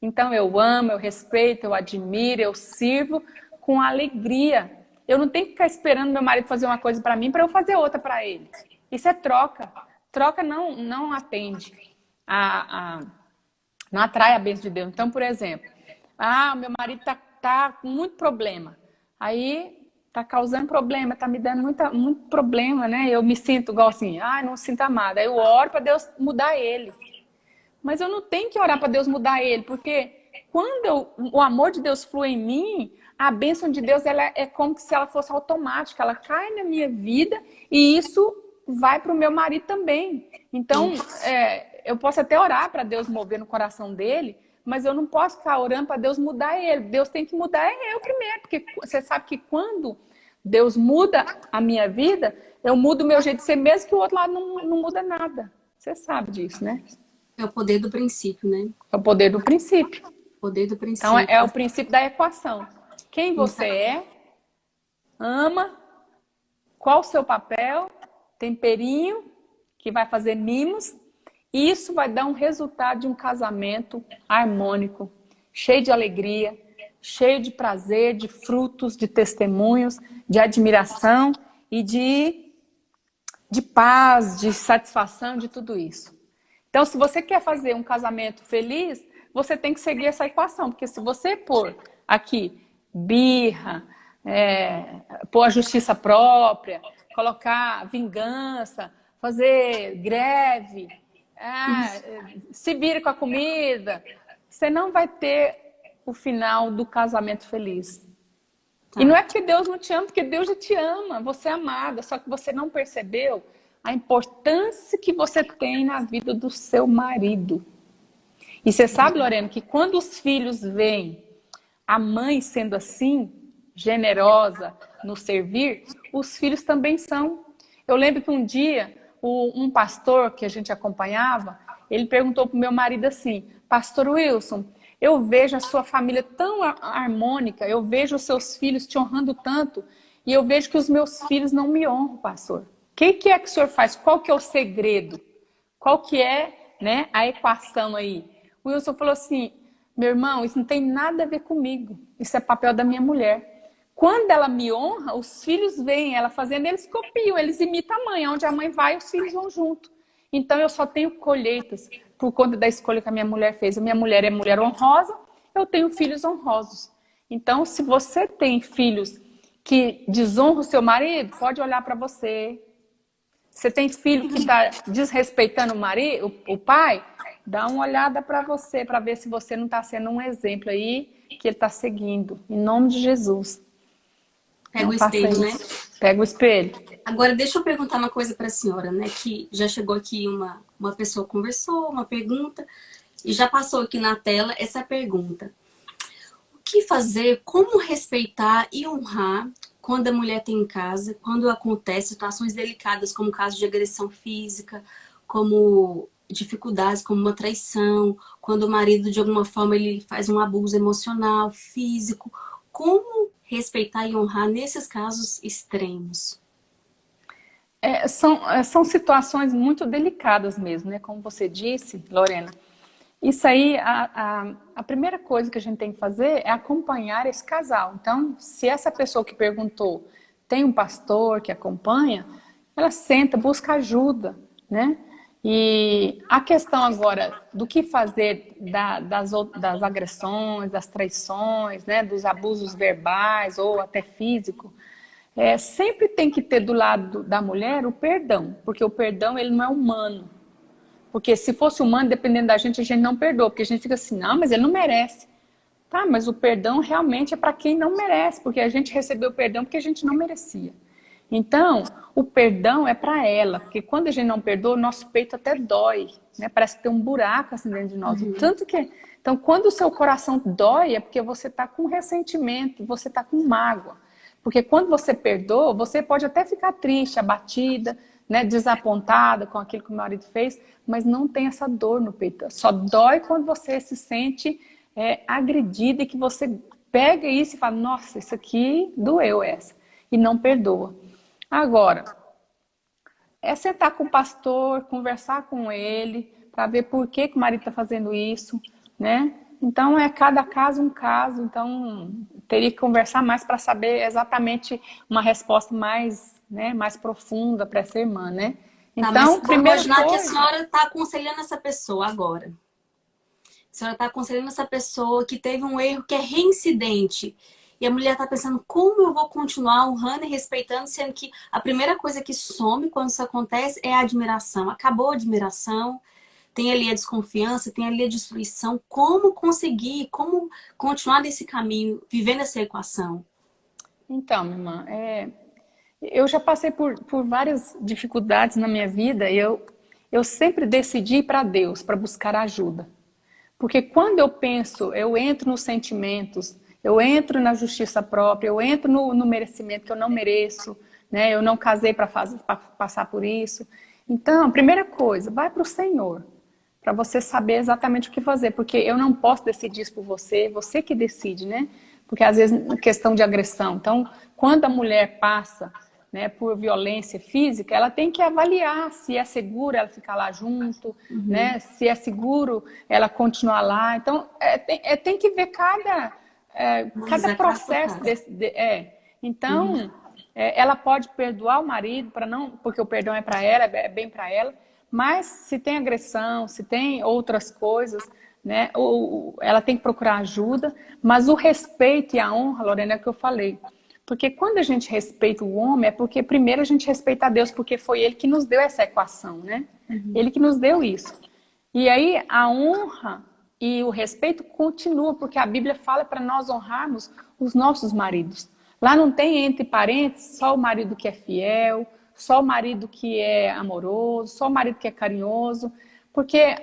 Então eu amo, eu respeito, eu admiro, eu sirvo com alegria. Eu não tenho que ficar esperando meu marido fazer uma coisa para mim para eu fazer outra para ele. Isso é troca. Troca não atende, não atrai a bênção de Deus. Então, por exemplo, meu marido tá com muito problema. Aí tá causando problema, tá me dando muito problema, né? Eu me sinto igual assim, não me sinto amada. Aí eu oro para Deus mudar ele. Mas eu não tenho que orar para Deus mudar ele, porque quando o amor de Deus flui em mim, a bênção de Deus ela é como se ela fosse automática, ela cai na minha vida e isso vai para o meu marido também. Então, eu posso até orar para Deus mover no coração dele, mas eu não posso ficar orando para Deus mudar ele. Deus tem que mudar eu primeiro, porque você sabe que quando Deus muda a minha vida, eu mudo o meu jeito de ser, mesmo que o outro lado não muda nada. Você sabe disso, né? É o poder do princípio, né? É o poder do princípio. O poder do princípio. Então, é o princípio da equação. Quem você é, ama, qual o seu papel, temperinho, que vai fazer mimos, e isso vai dar um resultado de um casamento harmônico, cheio de alegria, cheio de prazer, de frutos, de testemunhos, de admiração e de paz, de satisfação, de tudo isso. Então, se você quer fazer um casamento feliz, você tem que seguir essa equação, porque se você pôr aqui birra, pôr a justiça própria, colocar vingança, fazer greve, se vira com a comida, você não vai ter o final do casamento feliz. E não é que Deus não te ama, porque Deus já te ama, você é amada, só que você não percebeu a importância que você tem na vida do seu marido. E você sabe, Lorena, que quando os filhos veem a mãe sendo assim, generosa no servir, os filhos também são. Eu lembro que um dia, um pastor que a gente acompanhava, ele perguntou para o meu marido assim, Pastor Wilson, eu vejo a sua família tão harmônica, eu vejo os seus filhos te honrando tanto, e eu vejo que os meus filhos não me honram, pastor. O que é que o senhor faz? Qual que é o segredo? Qual que é, né, a equação aí? O Wilson falou assim, meu irmão, isso não tem nada a ver comigo, isso é papel da minha mulher. Quando ela me honra, os filhos veem ela fazendo, eles copiam, eles imitam a mãe, onde a mãe vai, os filhos vão junto. Então eu só tenho colheitas por conta da escolha que a minha mulher fez. A minha mulher é mulher honrosa, eu tenho filhos honrosos. Então, se você tem filhos que desonram o seu marido, pode olhar para você. Você tem filho que está desrespeitando o marido, o pai, dá uma olhada para você, para ver se você não está sendo um exemplo aí que ele está seguindo. Em nome de Jesus. Pega o espelho, né? Pega o espelho. Agora, deixa eu perguntar uma coisa para a senhora, né? Que já chegou aqui uma pessoa conversou, uma pergunta, e já passou aqui na tela essa pergunta. O que fazer, como respeitar e honrar quando a mulher tem em casa, quando acontecem situações delicadas, como o caso de agressão física, como dificuldades, como uma traição, quando o marido, de alguma forma, ele faz um abuso emocional, físico. Como respeitar e honrar nesses casos extremos? São situações muito delicadas mesmo, né? Como você disse, Lorena. Isso aí, a primeira coisa que a gente tem que fazer é acompanhar esse casal. Então, se essa pessoa que perguntou tem um pastor que acompanha, ela senta, busca ajuda, né? E a questão agora do que fazer das agressões, das traições, né? Dos abusos verbais ou até físico, sempre tem que ter do lado da mulher o perdão, porque o perdão ele não é humano. Porque se fosse humano, dependendo da gente, a gente não perdoa. Porque a gente fica assim, não, mas ele não merece. Tá, mas o perdão realmente é para quem não merece. Porque a gente recebeu o perdão porque a gente não merecia. Então, o perdão é para ela. Porque quando a gente não perdoa, o nosso peito até dói. Né? Parece que tem um buraco assim dentro de nós. Uhum. Tanto que... Então, quando o seu coração dói, é porque você está com ressentimento, você está com mágoa. Porque quando você perdoa, você pode até ficar triste, abatida, né, desapontada com aquilo que o marido fez, mas não tem essa dor no peito. Só dói quando você se sente agredida e que você pega isso e fala, nossa, isso aqui doeu essa. E não perdoa. Agora, é sentar com o pastor, conversar com ele, para ver por que o marido está fazendo isso, né? Então, cada caso um caso, então teria que conversar mais para saber exatamente uma resposta mais, né, mais profunda para essa irmã, né? Então, mas primeiro imaginar que a senhora está aconselhando essa pessoa agora. A senhora está aconselhando essa pessoa que teve um erro que é reincidente. E a mulher está pensando, como eu vou continuar honrando e respeitando, sendo que a primeira coisa que some quando isso acontece é a admiração. Acabou a admiração, tem ali a desconfiança, tem ali a destruição. Como conseguir, como continuar nesse caminho, vivendo essa equação? Então, minha irmã, eu já passei por várias dificuldades na minha vida e eu sempre decidi ir para Deus, para buscar ajuda. Porque quando eu penso, eu entro nos sentimentos, eu entro na justiça própria, eu entro no merecimento que eu não mereço, né? Eu não casei para passar por isso. Então, a primeira coisa, vai para o Senhor, para você saber exatamente o que fazer, porque eu não posso decidir isso por você, você que decide, né? Porque às vezes questão de agressão. Então, quando a mulher passa, né, por violência física, ela tem que avaliar se é seguro ela ficar lá junto, né? Se é seguro ela continuar lá. Então, tem que ver cada processo Então, ela pode perdoar o marido para não, porque o perdão é para ela, é bem para ela. Mas se tem agressão, se tem outras coisas, né, ela tem que procurar ajuda. Mas o respeito e a honra, Lorena, é o que eu falei. Porque quando a gente respeita o homem, é porque primeiro a gente respeita a Deus, porque foi Ele que nos deu essa equação, né? Ele que nos deu isso. E aí a honra e o respeito continua, porque a Bíblia fala para nós honrarmos os nossos maridos. Lá não tem entre parentes só o marido que é fiel, só o marido que é amoroso, só o marido que é carinhoso, porque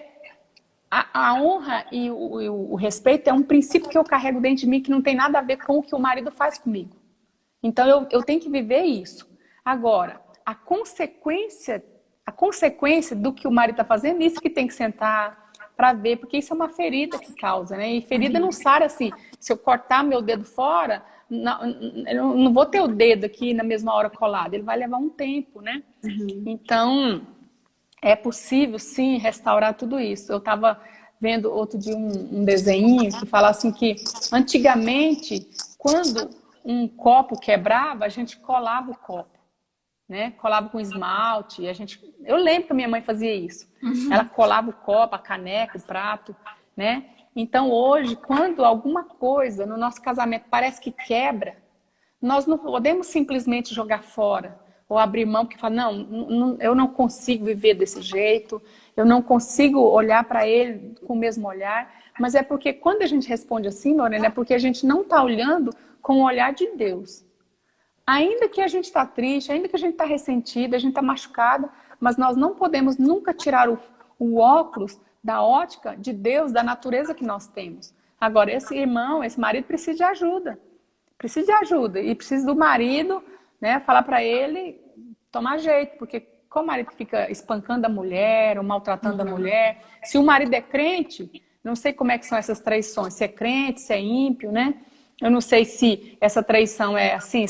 a honra e o respeito é um princípio que eu carrego dentro de mim que não tem nada a ver com o que o marido faz comigo. Então eu tenho que viver isso. Agora, a consequência do que o marido está fazendo, isso que tem que sentar para ver, porque isso é uma ferida que causa, né? E ferida não sara assim. Se eu cortar meu dedo fora, eu não vou ter o dedo aqui na mesma hora colado, ele vai levar um tempo, né? Então, é possível, sim, restaurar tudo isso. Eu estava vendo outro dia um desenho que fala assim que antigamente, quando um copo quebrava, a gente colava o copo, né? Colava com esmalte. Eu lembro que a minha mãe fazia isso. Ela colava o copo, a caneca, o prato, né? Então hoje, quando alguma coisa no nosso casamento parece que quebra, nós não podemos simplesmente jogar fora ou abrir mão, porque fala, não, eu não consigo viver desse jeito, eu não consigo olhar para ele com o mesmo olhar. Mas é porque quando a gente responde assim, Lorena, é porque a gente não está olhando com o olhar de Deus. Ainda que a gente está triste, ainda que a gente está ressentida, a gente está machucada, mas nós não podemos nunca tirar o óculos da ótica de Deus, da natureza que nós temos. Agora, esse irmão, esse marido precisa de ajuda. Precisa de ajuda. E precisa do marido, né, falar para ele tomar jeito, porque como o marido fica espancando a mulher ou maltratando a mulher, se o marido é crente, não sei como é que são essas traições, se é crente, se é ímpio, né? Eu não sei se essa traição é assim,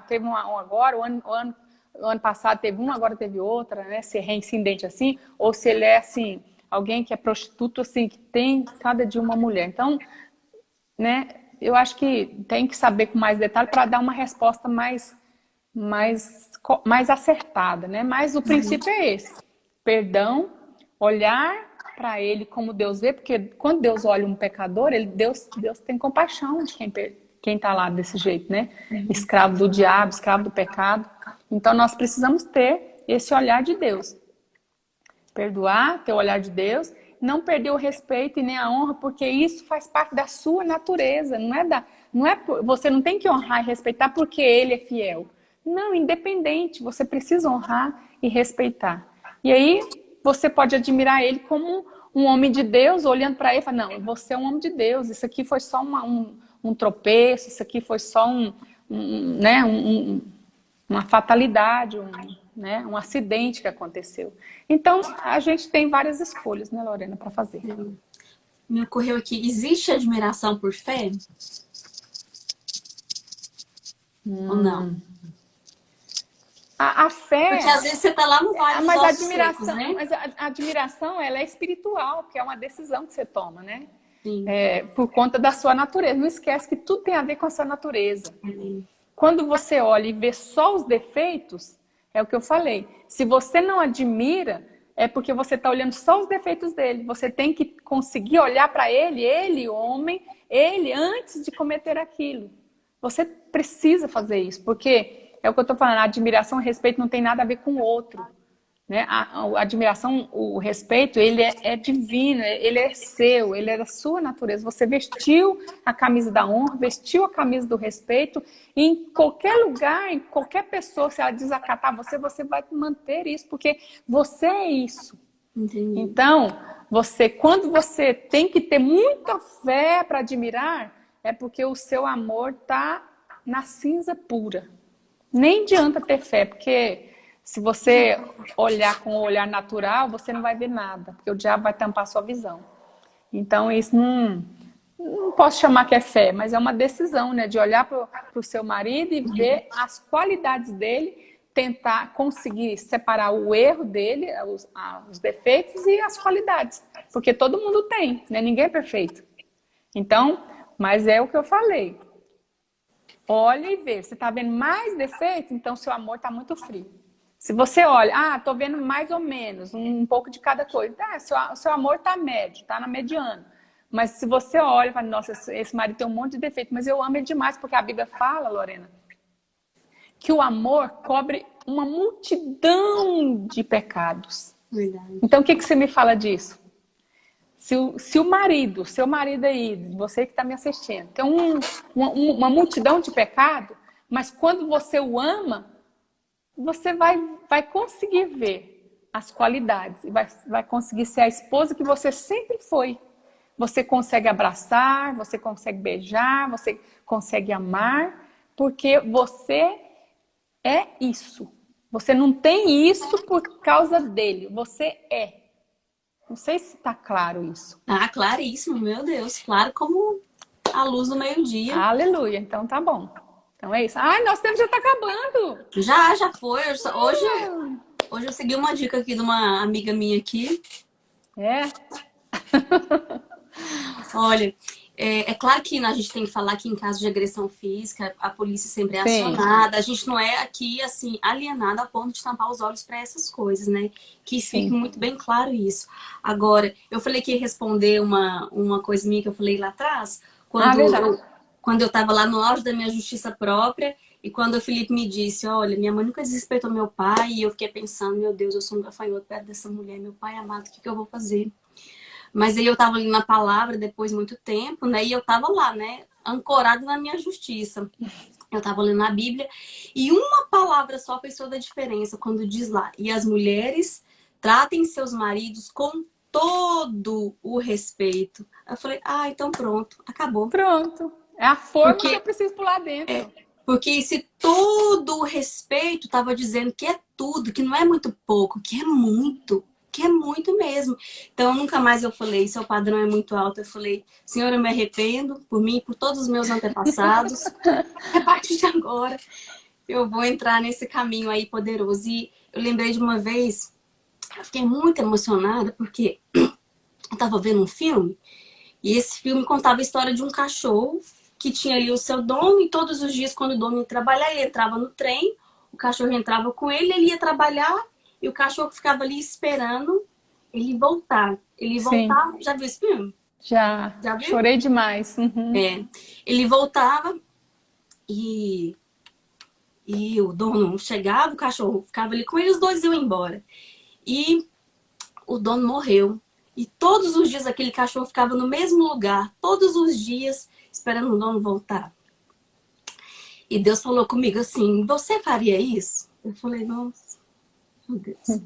teve um agora, o ano passado teve um, agora teve outra, né? Se é reincidente assim, ou se ele é assim, alguém que é prostituto, assim, que tem cada dia uma mulher. Então, né, eu acho que tem que saber com mais detalhe para dar uma resposta mais acertada, né? Mas o princípio é esse: perdão, olhar para ele como Deus vê, porque quando Deus olha um pecador, Deus tem compaixão de quem está lá desse jeito, né? Escravo do diabo, escravo do pecado. Então nós precisamos ter esse olhar de Deus. Perdoar, ter o olhar de Deus, não perder o respeito e nem a honra, porque isso faz parte da sua natureza. Você não tem que honrar e respeitar porque ele é fiel. Não, independente, você precisa honrar e respeitar. E aí você pode admirar ele como um homem de Deus, olhando para ele e falar, não, você é um homem de Deus, isso aqui foi só um tropeço, isso aqui foi só uma fatalidade, um acidente que aconteceu. Então, a gente tem várias escolhas, né, Lorena, para fazer. Me ocorreu aqui, existe admiração por fé? Ou não? A fé... Porque às vezes você tá lá no vale dos ossos secos, né? Mas a admiração, ela é espiritual, porque é uma decisão que você toma, né? Sim. Por conta da sua natureza. Não esquece que tudo tem a ver com a sua natureza. Quando você olha e vê só os defeitos, é o que eu falei. Se você não admira, é porque você está olhando só os defeitos dele. Você tem que conseguir olhar para ele, homem, ele, antes de cometer aquilo. Você precisa fazer isso, porque... É o que eu estou falando, a admiração e o respeito não tem nada a ver com o outro. Né? A admiração, o respeito, ele é divino, ele é seu, ele é da sua natureza. Você vestiu a camisa da honra, vestiu a camisa do respeito, e em qualquer lugar, em qualquer pessoa, se ela desacatar você vai manter isso, porque você é isso. Entendi. Então, quando você tem que ter muita fé para admirar, é porque o seu amor está na cinza pura. Nem adianta ter fé, porque se você olhar com o olhar natural, você não vai ver nada, porque o diabo vai tampar a sua visão. Então, isso não posso chamar que é fé, mas é uma decisão, né, de olhar para o seu marido e ver as qualidades dele, tentar conseguir separar o erro dele, os defeitos e as qualidades, porque todo mundo tem, né? Ninguém é perfeito. Então, mas é o que eu falei. Olha e vê. Você está vendo mais defeitos, então seu amor está muito frio. Se você olha, estou vendo mais ou menos, um pouco de cada coisa. Seu amor está médio, está na mediana. Mas se você olha e fala, nossa, esse marido tem um monte de defeito, mas eu amo ele demais, porque a Bíblia fala, Lorena, que o amor cobre uma multidão de pecados. Verdade. Então, o que você me fala disso? Se o seu marido aí, você que está me assistindo, tem uma multidão de pecado, Mas quando você o ama, você vai conseguir ver as qualidades e vai conseguir ser a esposa que você sempre foi. Você consegue abraçar, você consegue beijar, você consegue amar, porque você é isso. Você não tem isso por causa dele, você é. Não sei se está claro isso. Ah, claríssimo, meu Deus, claro como a luz do meio-dia. Aleluia, então tá bom. Então é isso. Ai, nosso tempo já está acabando. Já foi. Hoje eu segui uma dica aqui de uma amiga minha aqui. É? Olha, é claro que a gente tem que falar que em caso de agressão física, a polícia sempre é Sim, acionada. A gente não é aqui, assim, alienada a ponto de tampar os olhos para essas coisas, né? Que fique sim. muito bem claro isso. Agora, eu falei que ia responder uma coisa minha que eu falei lá atrás, Ah, quando verdade. quando eu estava lá no auge da minha justiça própria, e quando o Felipe me disse, olha, minha mãe nunca desrespeitou meu pai, e eu fiquei pensando, meu Deus, eu sou um gafanhoto perto dessa mulher, meu pai amado, o que que eu vou fazer? Mas aí eu tava ali na palavra depois de muito tempo, né? E eu tava lá, né? Ancorada na minha justiça. Eu tava lendo a Bíblia e uma palavra só fez toda a diferença quando diz lá: e as mulheres tratem seus maridos com todo o respeito. Eu falei, ah, então pronto, acabou. Pronto. É a forma que eu Porque, preciso pular dentro. porque se todo o respeito tava dizendo que é tudo, que não é muito pouco, que é muito mesmo. Então, nunca mais eu falei, seu padrão é muito alto. Eu falei, Senhor, eu me arrependo por mim, por todos os meus antepassados. A partir de agora, eu vou entrar nesse caminho aí poderoso. E eu lembrei de uma vez, eu fiquei muito emocionada, porque eu tava vendo um filme, e esse filme contava a história de um cachorro que tinha ali o seu dono, e todos os dias, quando o dono ia trabalhar, ele entrava no trem, o cachorro entrava com ele, ele ia trabalhar, e o cachorro ficava ali esperando ele voltar. Ele Sim, voltava, já viu esse filme? já. Já viu? Chorei demais. Uhum. É. Ele voltava e, e o dono chegava, o cachorro ficava ali com ele, os dois iam embora. E o dono morreu. E todos os dias aquele cachorro ficava no mesmo lugar, todos os dias, esperando o dono voltar. E Deus falou comigo assim, você faria isso? Eu falei, nossa, meu Deus.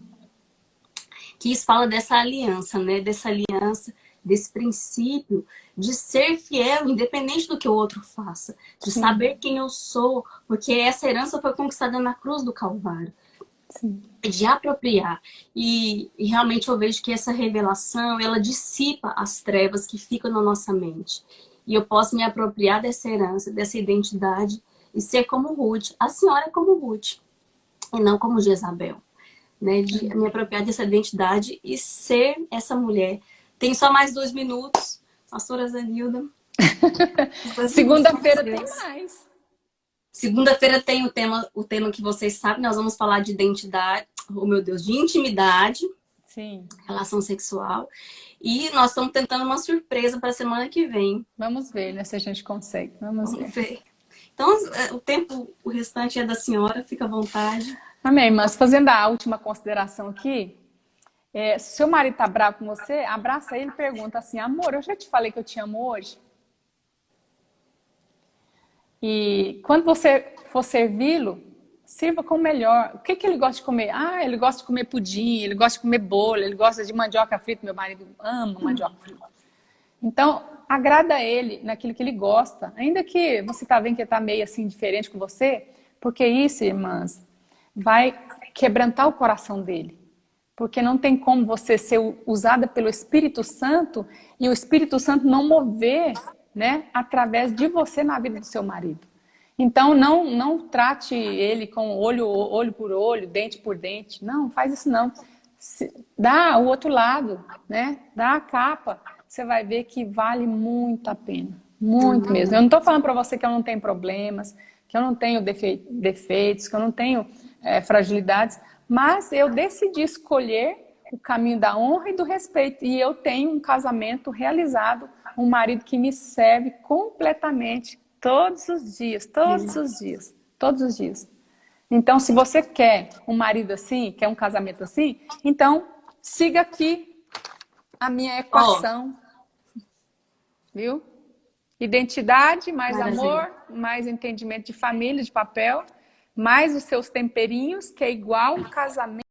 Que isso fala dessa aliança, né? Dessa aliança, desse princípio de ser fiel, independente do que o outro faça. De Sim, saber quem eu sou, porque essa herança foi conquistada na cruz do Calvário. sim. De apropriar. E realmente eu vejo que essa revelação, ela dissipa as trevas que ficam na nossa mente. E eu posso me apropriar dessa herança, dessa identidade e ser como Ruth. A senhora é como Ruth e não como Jezabel. Né? De me apropriar dessa identidade e ser essa mulher. Tem só mais 2 minutos, pastora Zanilda. Os 2 minutos são Segunda-feira tem seus. mais. Segunda-feira tem o tema que vocês sabem, nós vamos falar de identidade, oh meu Deus, de intimidade, Sim. relação sexual. E nós estamos tentando uma surpresa para a semana que vem. Vamos ver, né, se a gente consegue. Vamos Vamos ver. ver. Então, o tempo, o restante é da senhora, fica à vontade. Amém, mas fazendo a última consideração aqui, se seu marido tá bravo com você, abraça ele e pergunta assim, amor, eu já te falei que eu te amo hoje? E quando você for servi-lo, sirva com o melhor. O que que ele gosta de comer? Ah, ele gosta de comer pudim, ele gosta de comer bolo, ele gosta de mandioca frita, meu marido ama mandioca frita. Então, agrada a ele naquilo que ele gosta, ainda que você tá vendo que ele tá meio assim diferente com você, porque isso, irmãs, vai quebrantar o coração dele. Porque não tem como você ser usada pelo Espírito Santo e o Espírito Santo não mover, né, através de você na vida do seu marido. Então, não trate ele com olho por olho, dente por dente. Não, faz isso não. Dá o outro lado, né? Dá a capa. Você vai ver que vale muito a pena. Muito mesmo. Eu não estou falando para você que eu não tenho problemas, que eu não tenho defeitos, que eu não tenho fragilidades, mas eu decidi escolher o caminho da honra e do respeito. E eu tenho um casamento realizado, um marido que me serve completamente todos os dias, todos os dias, todos os dias. Então, se você quer um marido assim, quer um casamento assim, então siga aqui a minha Ó, equação, viu? identidade, mais Maravilha. amor, mais entendimento de família, de papel, mais os seus temperinhos, que é igual um casamento.